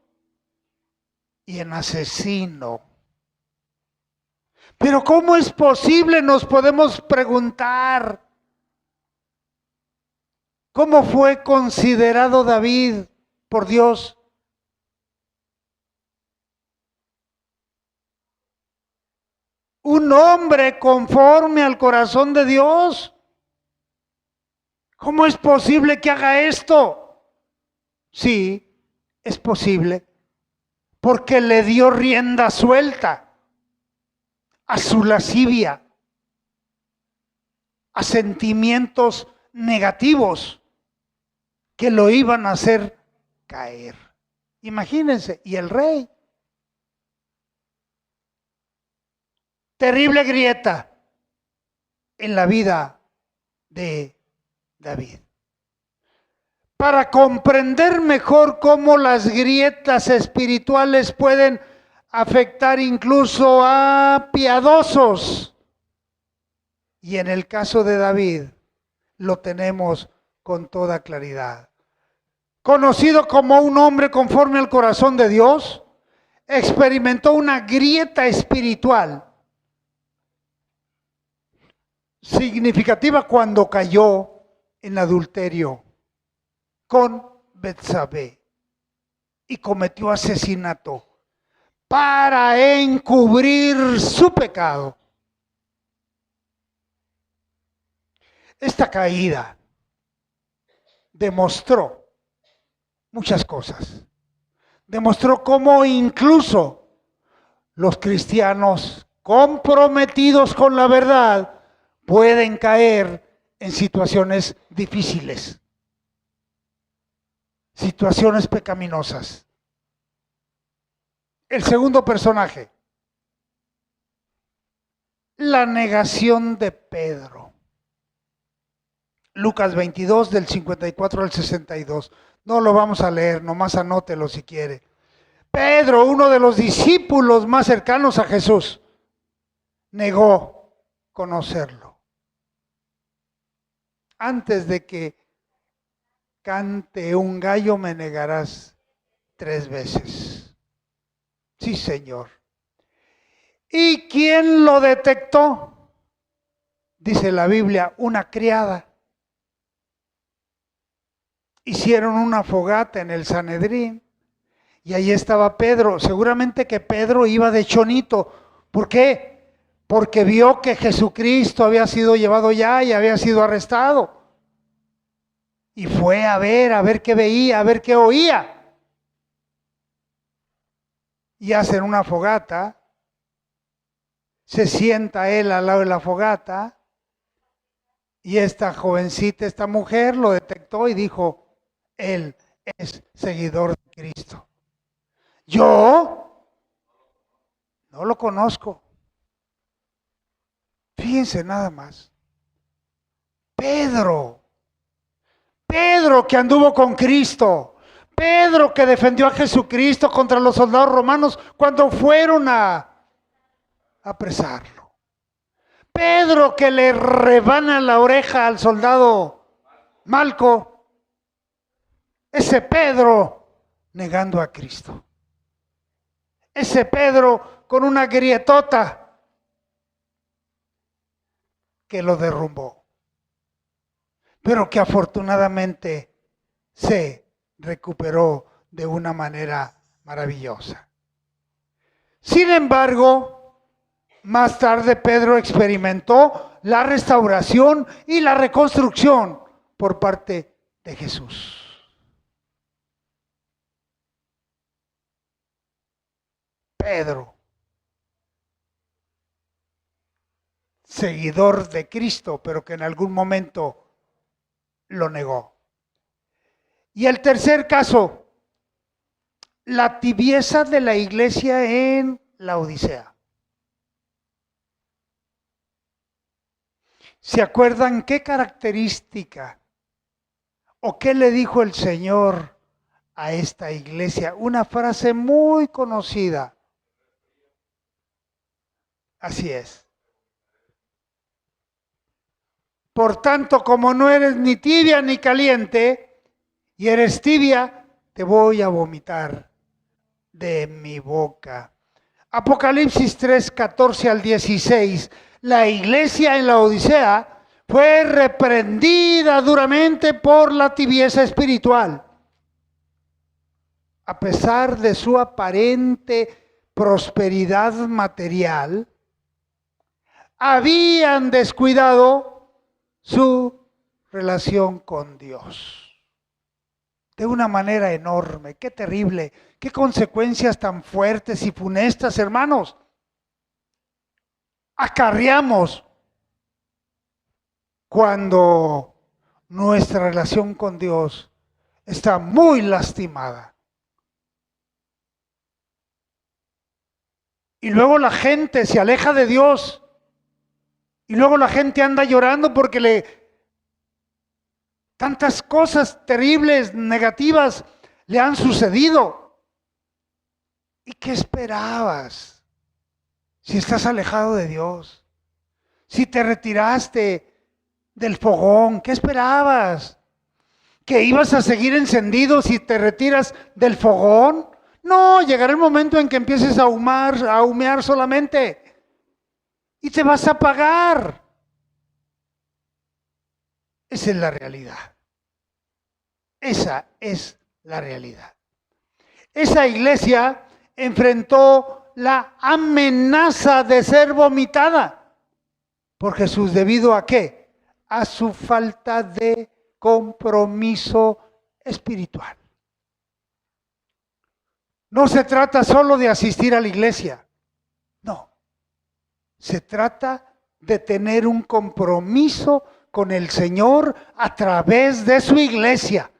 y en asesino. Pero ¿cómo es posible? Nos podemos preguntar. ¿Cómo fue considerado David por Dios? Un hombre conforme al corazón de Dios. ¿Cómo es posible que haga esto? Sí, es posible. Porque le dio rienda suelta a su lascivia, a sentimientos negativos que lo iban a hacer caer. Imagínense, y el rey. Terrible grieta en la vida de David. Para comprender mejor cómo las grietas espirituales pueden afectar incluso a piadosos. Y en el caso de David lo tenemos con toda claridad. Conocido como un hombre conforme al corazón de Dios, experimentó una grieta espiritual significativa cuando cayó en adulterio con Betsabé y cometió asesinato para encubrir su pecado. Esta caída demostró muchas cosas. Demostró cómo incluso los cristianos comprometidos con la verdad pueden caer en situaciones difíciles, situaciones pecaminosas. El segundo personaje, la negación de Pedro. Lucas 22 del 54 al 62. No lo vamos a leer, nomás anótelo si quiere. Pedro, uno de los discípulos más cercanos a Jesús, negó conocerlo. Antes de que cante un gallo me negarás 3 veces. Sí, Señor. ¿Y quién lo detectó? Dice la Biblia, una criada. Hicieron una fogata en el Sanedrín y ahí estaba Pedro. Seguramente que Pedro iba de chonito. ¿Por qué? Porque vio que Jesucristo había sido llevado ya y había sido arrestado. Y fue a ver qué veía, a ver qué oía. Y hacen una fogata. Se sienta él al lado de la fogata. Y esta jovencita, esta mujer, lo detectó y dijo, él es seguidor de Cristo. Yo no lo conozco. Fíjense nada más. Pedro que anduvo con Cristo, Pedro que defendió a Jesucristo contra los soldados romanos cuando fueron a apresarlo. Pedro que le rebana la oreja al soldado Malco. Ese Pedro negando a Cristo. Ese Pedro con una grietota que lo derrumbó. Pero que afortunadamente se recuperó de una manera maravillosa. Sin embargo, más tarde Pedro experimentó la restauración y la reconstrucción por parte de Jesús. Pedro, seguidor de Cristo, pero que en algún momento lo negó. Y el tercer caso, la tibieza de la iglesia en la Odisea. ¿Se acuerdan qué característica o qué le dijo el Señor a esta iglesia? Una frase muy conocida. Así es. Por tanto, como no eres ni tibia ni caliente, y eres tibia, te voy a vomitar de mi boca. Apocalipsis 3, 14 al 16. La iglesia en la Odisea fue reprendida duramente por la tibieza espiritual. A pesar de su aparente prosperidad material, habían descuidado su relación con Dios. De una manera enorme, qué terrible, qué consecuencias tan fuertes y funestas, hermanos, acarreamos cuando nuestra relación con Dios está muy lastimada. Y luego la gente se aleja de Dios. Y luego la gente anda llorando porque tantas cosas terribles, negativas le han sucedido. ¿Y qué esperabas? Si estás alejado de Dios, si te retiraste del fogón, ¿qué esperabas? ¿Que ibas a seguir encendido si te retiras del fogón? No, llegará el momento en que empieces a humear solamente y te vas a apagar. Esa es la realidad. Esa es la realidad. Esa iglesia enfrentó la amenaza de ser vomitada por Jesús. ¿Debido a qué? A su falta de compromiso espiritual. No se trata solo de asistir a la iglesia. No. Se trata de tener un compromiso con el Señor a través de su iglesia.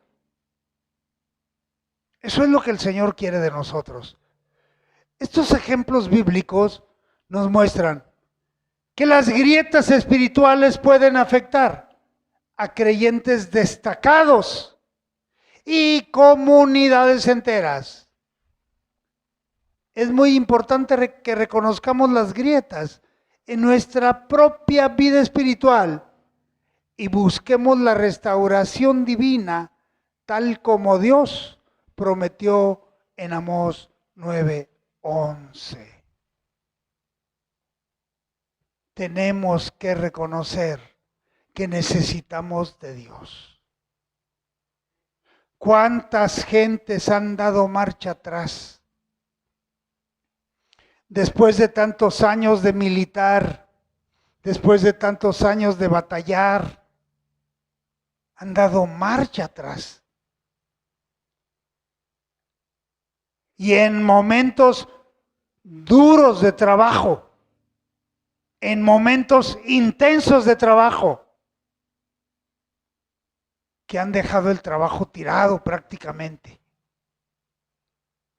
Eso es lo que el Señor quiere de nosotros. Estos ejemplos bíblicos nos muestran que las grietas espirituales pueden afectar a creyentes destacados y comunidades enteras. Es muy importante que reconozcamos las grietas en nuestra propia vida espiritual y busquemos la restauración divina tal como Dios prometió en Amós 9:11. Tenemos que reconocer que necesitamos de Dios. ¿Cuántas gentes han dado marcha atrás? Después de tantos años de militar, después de tantos años de batallar, han dado marcha atrás. Y en momentos duros de trabajo, en momentos intensos de trabajo, que han dejado el trabajo tirado prácticamente.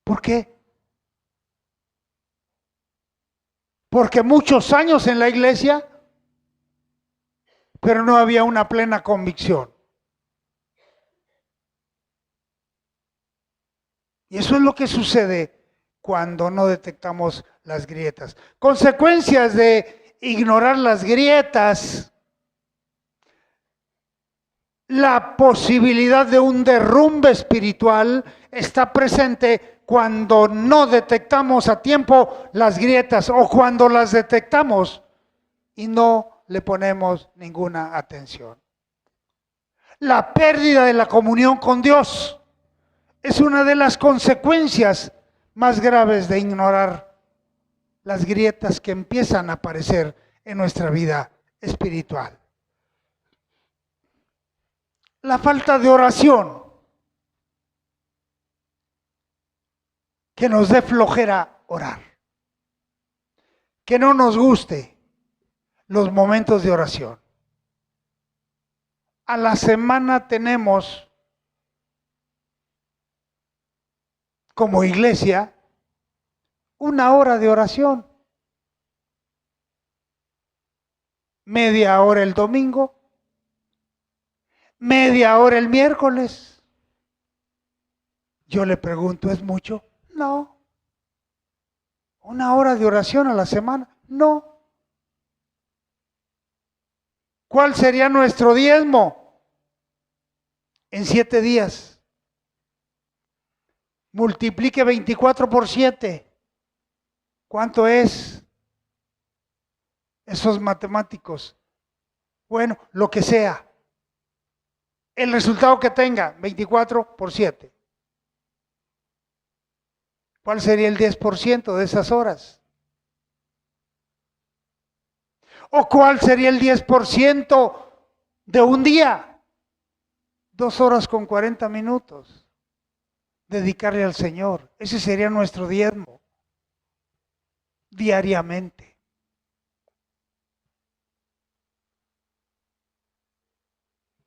¿Por qué? porque muchos años en la iglesia, pero no había una plena convicción. Y eso es lo que sucede cuando no detectamos las grietas. Consecuencias de ignorar las grietas: la posibilidad de un derrumbe espiritual está presente cuando no detectamos a tiempo las grietas o cuando las detectamos y no le ponemos ninguna atención. La pérdida de la comunión con Dios es una de las consecuencias más graves de ignorar las grietas que empiezan a aparecer en nuestra vida espiritual. La falta de oración, que nos dé flojera orar, que no nos guste los momentos de oración. A la semana tenemos como iglesia 1 hora de oración, media hora el domingo, media hora el miércoles. Yo le pregunto, ¿es mucho? No. 1 hora de oración a la semana, no. ¿Cuál sería nuestro diezmo? En 7 días. Multiplique 24 por 7. ¿Cuánto es? Esos matemáticos. Bueno, lo que sea. El resultado que tenga, 24 por 7. ¿Cuál sería el 10% de esas horas? ¿O cuál sería el 10% de un día? 2 horas con 40 minutos. Dedicarle al Señor. Ese sería nuestro diezmo. Diariamente.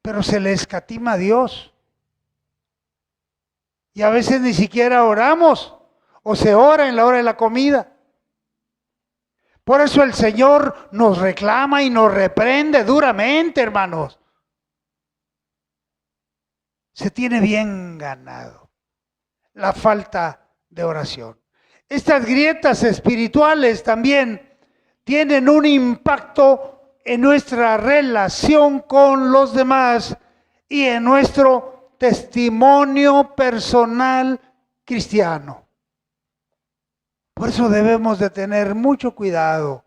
Pero se le escatima a Dios. Y a veces ni siquiera oramos. O se ora en la hora de la comida. Por eso el Señor nos reclama y nos reprende duramente, hermanos. Se tiene bien ganado la falta de oración. Estas grietas espirituales también tienen un impacto en nuestra relación con los demás y en nuestro testimonio personal cristiano. Por eso debemos de tener mucho cuidado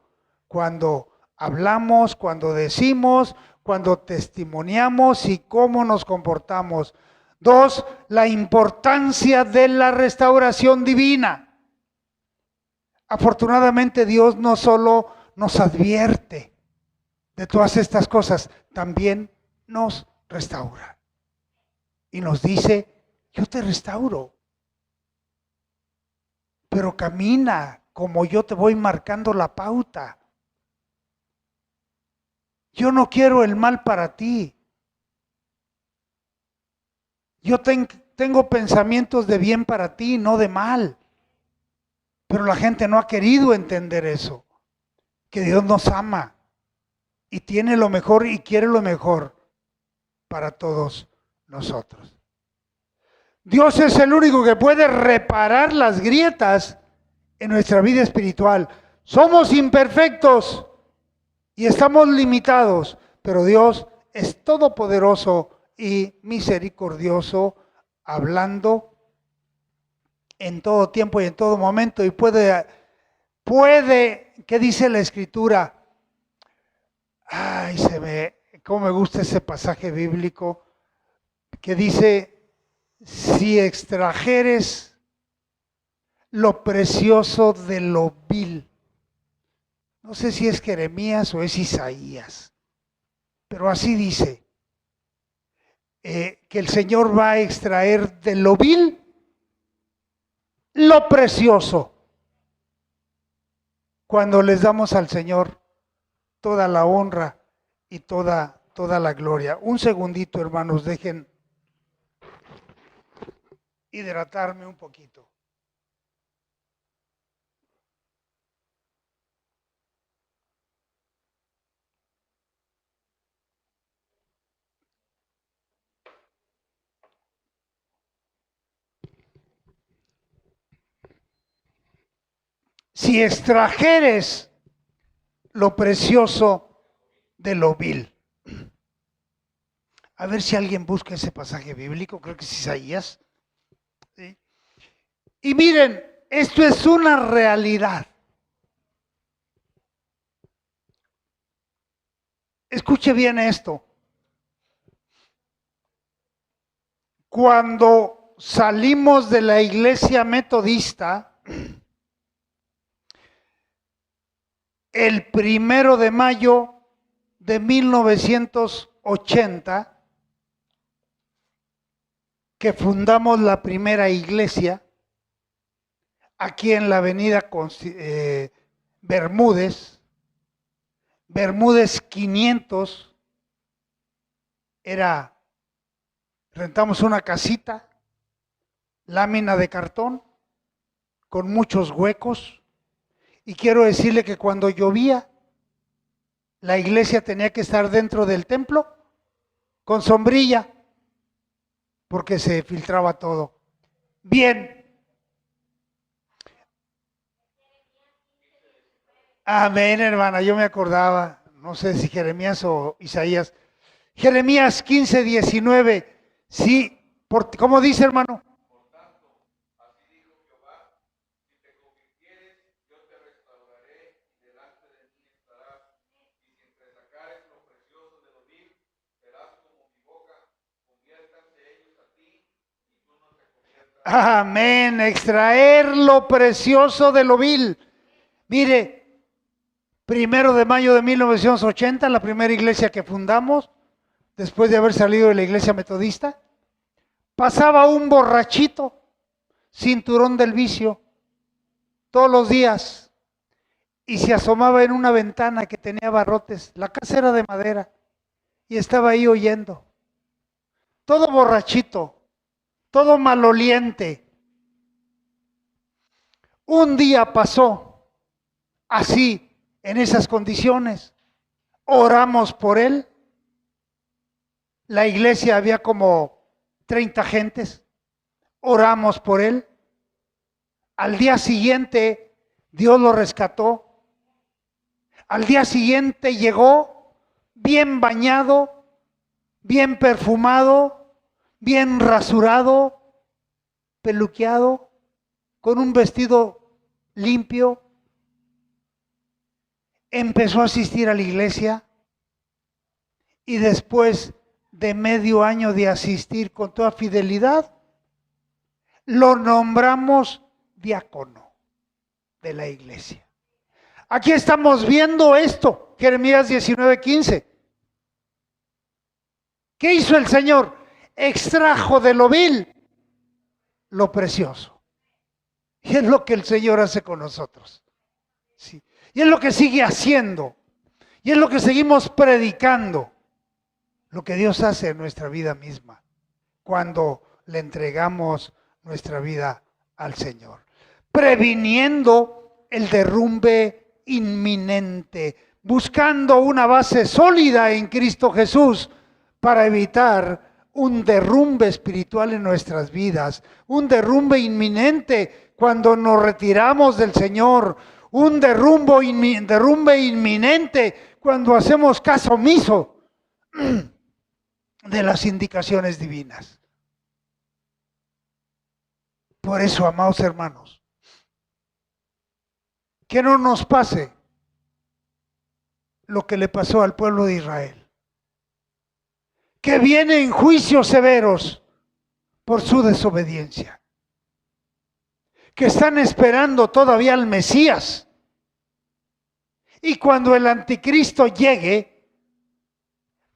cuando hablamos, cuando decimos, cuando testimoniamos y cómo nos comportamos. 2, la importancia de la restauración divina. Afortunadamente Dios no solo nos advierte de todas estas cosas, también nos restaura. Y nos dice, yo te restauro, pero camina como yo te voy marcando la pauta. Yo no quiero el mal para ti. Yo tengo pensamientos de bien para ti, no de mal. Pero la gente no ha querido entender eso, que Dios nos ama y tiene lo mejor y quiere lo mejor para todos nosotros. Dios es el único que puede reparar las grietas en nuestra vida espiritual. Somos imperfectos y estamos limitados, pero Dios es todopoderoso y misericordioso, hablando en todo tiempo y en todo momento, y puede, ¿qué dice la Escritura? Ay, cómo me gusta ese pasaje bíblico que dice, si extrajeres lo precioso de lo vil. No sé si es Jeremías o es Isaías, pero así dice, que el Señor va a extraer de lo vil lo precioso. Cuando les damos al Señor toda la honra y toda la gloria. Un segundito, hermanos, dejen hidratarme un poquito. si extrajeres lo precioso de lo vil. A ver si alguien busca ese pasaje bíblico, creo que es Isaías. ¿Sí? Y miren, esto es una realidad. Escuche bien esto. Cuando salimos de la iglesia metodista, el 1 de mayo de 1980, que fundamos la primera iglesia aquí en la avenida Bermúdez 500, rentamos una casita, lámina de cartón, con muchos huecos, y quiero decirle que cuando llovía, la iglesia tenía que estar dentro del templo con sombrilla, porque se filtraba todo. Bien. Amén, hermana, yo me acordaba, no sé si Jeremías o Isaías. Jeremías 15:19, sí, ¿cómo dice, hermano? Por tanto, así dijo Jehová, si te convirtieres, yo te restauraré y delante de mí estarás, y si entresacares lo precioso de lo vil, serás como mi boca, conviértanse ellos a ti, y tú no te conviertas. Amén, extraer lo precioso de lo vil. Mire, 1 de mayo de 1980, la primera iglesia que fundamos, después de haber salido de la iglesia metodista, pasaba un borrachito, cinturón del vicio, todos los días, y se asomaba en una ventana que tenía barrotes, la casa era de madera, y estaba ahí oyendo. Todo borrachito, todo maloliente. Un día pasó así, en esas condiciones. Oramos por él. La iglesia había como 30 gentes. Oramos por él. Al día siguiente, Dios lo rescató. Al día siguiente llegó bien bañado, bien perfumado, bien rasurado, peluqueado, con un vestido limpio. Empezó a asistir a la iglesia y después de medio año de asistir con toda fidelidad, lo nombramos diácono de la iglesia. Aquí estamos viendo esto, Jeremías 19:15. ¿Qué hizo el Señor? Extrajo de lo vil lo precioso. Y es lo que el Señor hace con nosotros. Sí. Y es lo que sigue haciendo. Y es lo que seguimos predicando. Lo que Dios hace en nuestra vida misma. Cuando le entregamos nuestra vida al Señor. Previniendo el derrumbe inminente. Buscando una base sólida en Cristo Jesús para evitar un derrumbe espiritual en nuestras vidas. Un derrumbe inminente cuando nos retiramos del Señor. Un derrumbe inminente cuando hacemos caso omiso de las indicaciones divinas. Por eso, amados hermanos, que no nos pase lo que le pasó al pueblo de Israel, que vienen juicios severos por su desobediencia, que están esperando todavía al Mesías. Y cuando el anticristo llegue,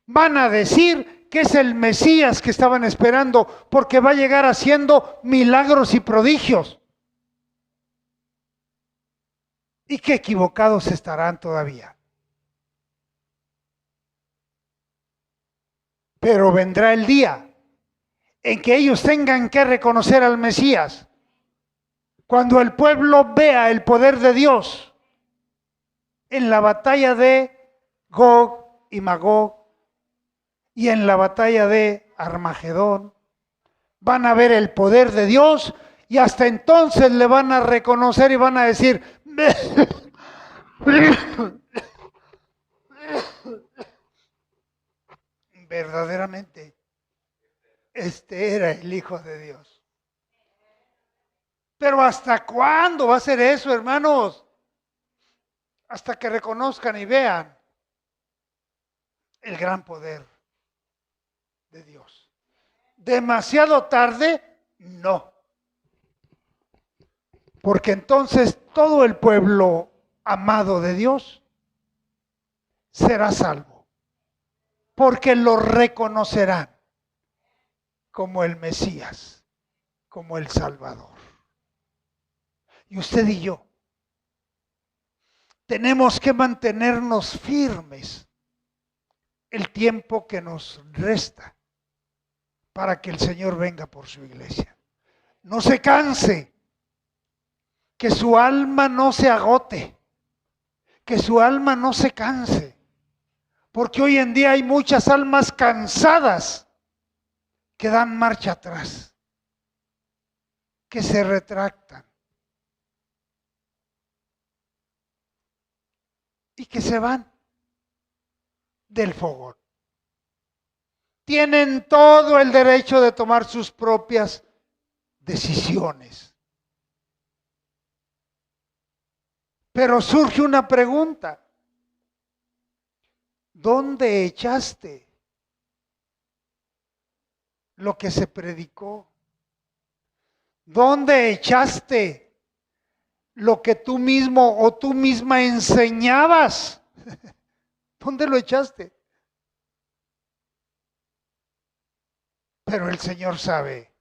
van a decir que es el Mesías que estaban esperando, porque va a llegar haciendo milagros y prodigios. Y qué equivocados estarán todavía. Pero vendrá el día en que ellos tengan que reconocer al Mesías. Cuando el pueblo vea el poder de Dios en la batalla de Gog y Magog y en la batalla de Armagedón, van a ver el poder de Dios y hasta entonces le van a reconocer y van a decir: Verdaderamente, este era el Hijo de Dios. Pero ¿hasta cuándo va a ser eso, hermanos? Hasta que reconozcan y vean el gran poder de Dios. ¿Demasiado tarde? No. Porque entonces todo el pueblo amado de Dios será salvo. Porque lo reconocerán como el Mesías, como el Salvador. Y usted y yo tenemos que mantenernos firmes el tiempo que nos resta para que el Señor venga por su iglesia. No se canse, que su alma no se agote, que su alma no se canse, porque hoy en día hay muchas almas cansadas que dan marcha atrás, que se retractan y que se van del fogón. Tienen todo el derecho de tomar sus propias decisiones. Pero surge una pregunta. ¿Dónde echaste lo que se predicó? ¿Dónde echaste lo que tú mismo o tú misma enseñabas? ¿Dónde lo echaste? Pero el Señor sabe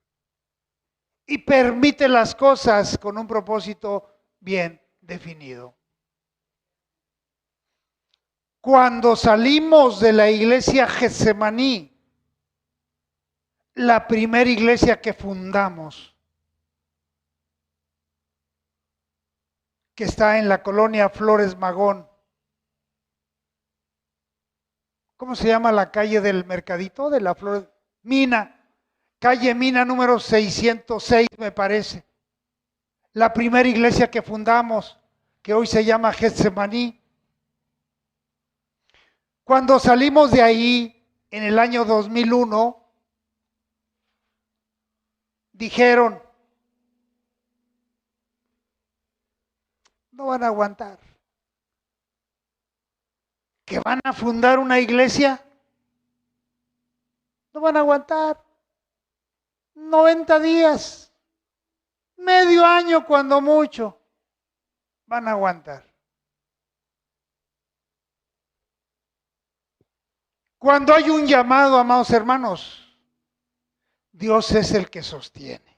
y permite las cosas con un propósito bien definido. Cuando salimos de la iglesia Getsemaní, la primera iglesia que fundamos, que está en la colonia Flores Magón, ¿cómo se llama la calle del mercadito de la Flores? Mina, calle Mina número 606 me parece. La primera iglesia que fundamos, que hoy se llama Getsemaní. Cuando salimos de ahí en el año 2001, dijeron, no van a aguantar. ¿Que van a fundar una iglesia? No van a aguantar. 90 días, medio año cuando mucho, van a aguantar. Cuando hay un llamado, amados hermanos, Dios es el que sostiene.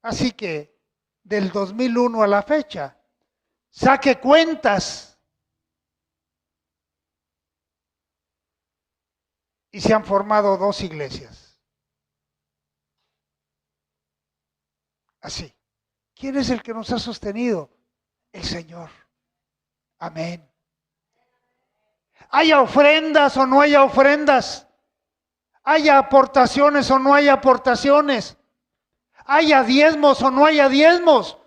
Así que del 2001 a la fecha, saque cuentas y se han formado 2 iglesias. Así. ¿Quién es el que nos ha sostenido? El Señor. Amén. Haya ofrendas o no haya ofrendas, haya aportaciones o no haya aportaciones, haya diezmos o no haya diezmos,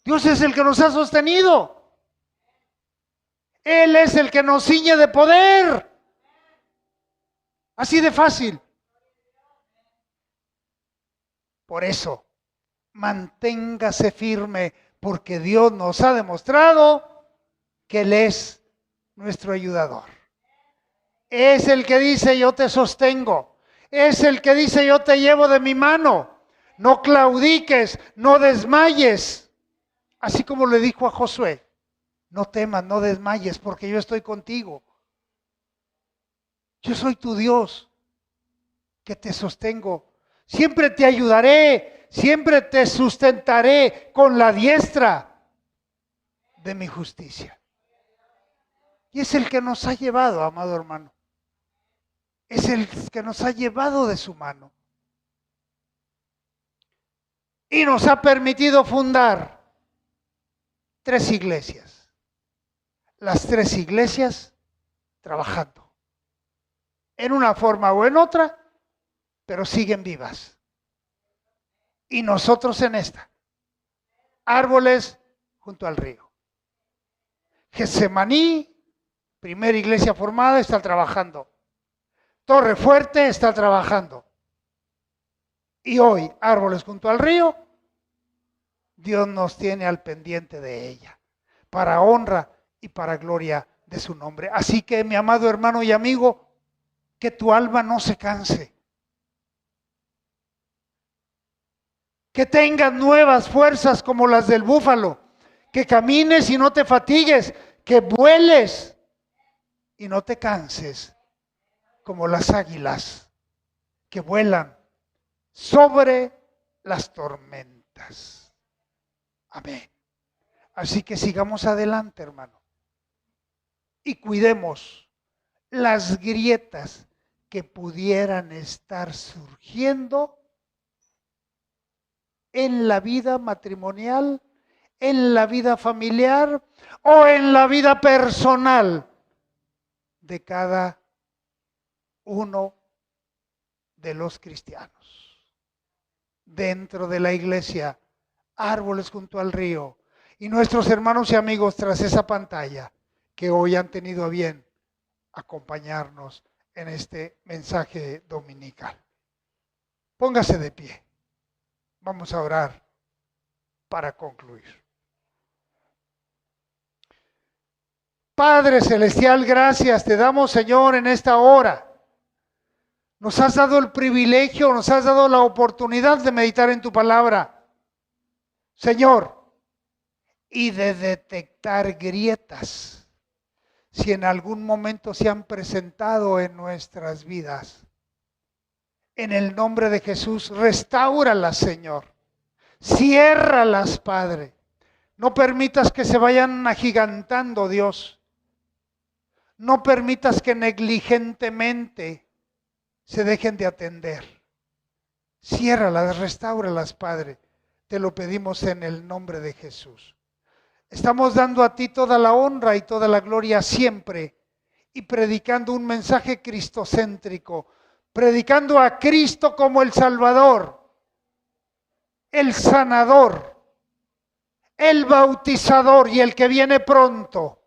Dios es el que nos ha sostenido. Él es el que nos ciñe de poder. Así de fácil. Por eso, manténgase firme, porque Dios nos ha demostrado que Él es nuestro ayudador. Es el que dice yo te sostengo. Es el que dice yo te llevo de mi mano. No claudiques, no desmayes. Así como le dijo a Josué, no temas, no desmayes, porque yo estoy contigo. Yo soy tu Dios, que te sostengo. Siempre te ayudaré, siempre te sustentaré con la diestra de mi justicia. Y es el que nos ha llevado, amado hermano. Es el que nos ha llevado de su mano. Y nos ha permitido fundar 3 iglesias. Las 3 iglesias trabajando. En una forma o en otra, pero siguen vivas. Y nosotros en esta. Árboles junto al río. Getsemaní, primera iglesia formada, está trabajando. Torre Fuerte está trabajando. Y hoy, Árboles junto al río, Dios nos tiene al pendiente de ella, para honra y para gloria de su nombre. Así que, mi amado hermano y amigo, que tu alma no se canse. Que tengas nuevas fuerzas como las del búfalo. Que camines y no te fatigues. Que vueles y no te canses como las águilas que vuelan sobre las tormentas. Amén. Así que sigamos adelante, hermano. Y cuidemos las grietas que pudieran estar surgiendo en la vida matrimonial, en la vida familiar o en la vida personal de cada uno de los cristianos. Dentro de la iglesia, Árboles junto al río, y nuestros hermanos y amigos tras esa pantalla que hoy han tenido a bien acompañarnos en este mensaje dominical. Póngase de pie. Vamos a orar para concluir. Padre Celestial, gracias te damos, Señor, en esta hora. Nos has dado el privilegio, nos has dado la oportunidad de meditar en tu palabra, Señor, y de detectar grietas, si en algún momento se han presentado en nuestras vidas. En el nombre de Jesús, restáuralas, Señor. Ciérralas, Padre. No permitas que se vayan agigantando, Dios. No permitas que negligentemente se dejen de atender. Ciérralas, restáuralas, Padre. Te lo pedimos en el nombre de Jesús. Estamos dando a ti toda la honra y toda la gloria siempre y predicando un mensaje cristocéntrico, predicando a Cristo como el Salvador, el sanador, el bautizador y el que viene pronto.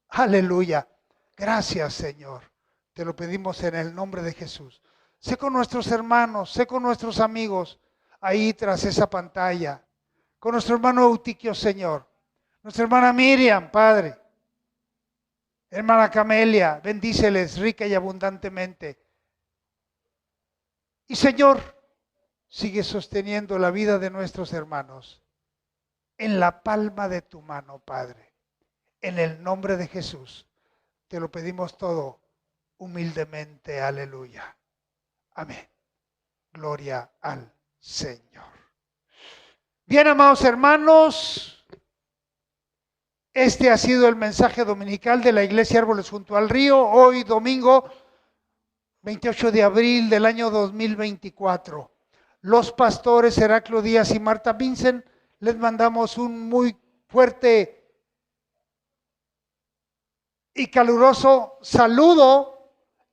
Aleluya. Gracias, Señor. Te lo pedimos en el nombre de Jesús. Sé con nuestros hermanos, sé con nuestros amigos ahí tras esa pantalla. Con nuestro hermano Eutiquio, Señor. Nuestra hermana Miriam, Padre. Hermana Camelia, bendíceles rica y abundantemente. Y Señor, sigue sosteniendo la vida de nuestros hermanos en la palma de tu mano, Padre. En el nombre de Jesús, te lo pedimos todo humildemente. Aleluya. Amén. Gloria al Señor. Bien, amados hermanos, este ha sido el mensaje dominical de la Iglesia Árboles junto al río, hoy domingo 28 de abril del año 2024. Los pastores Heraclio Díaz y Marta Vincent les mandamos un muy fuerte y caluroso saludo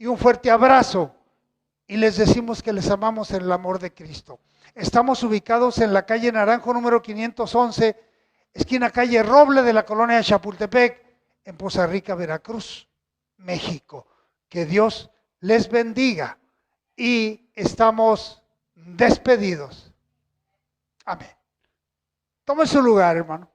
y un fuerte abrazo. Y les decimos que les amamos en el amor de Cristo. Estamos ubicados en la calle Naranjo número 511, esquina calle Roble de la colonia Chapultepec, en Poza Rica, Veracruz, México. Que Dios les bendiga y estamos despedidos. Amén. Tome su lugar, hermano.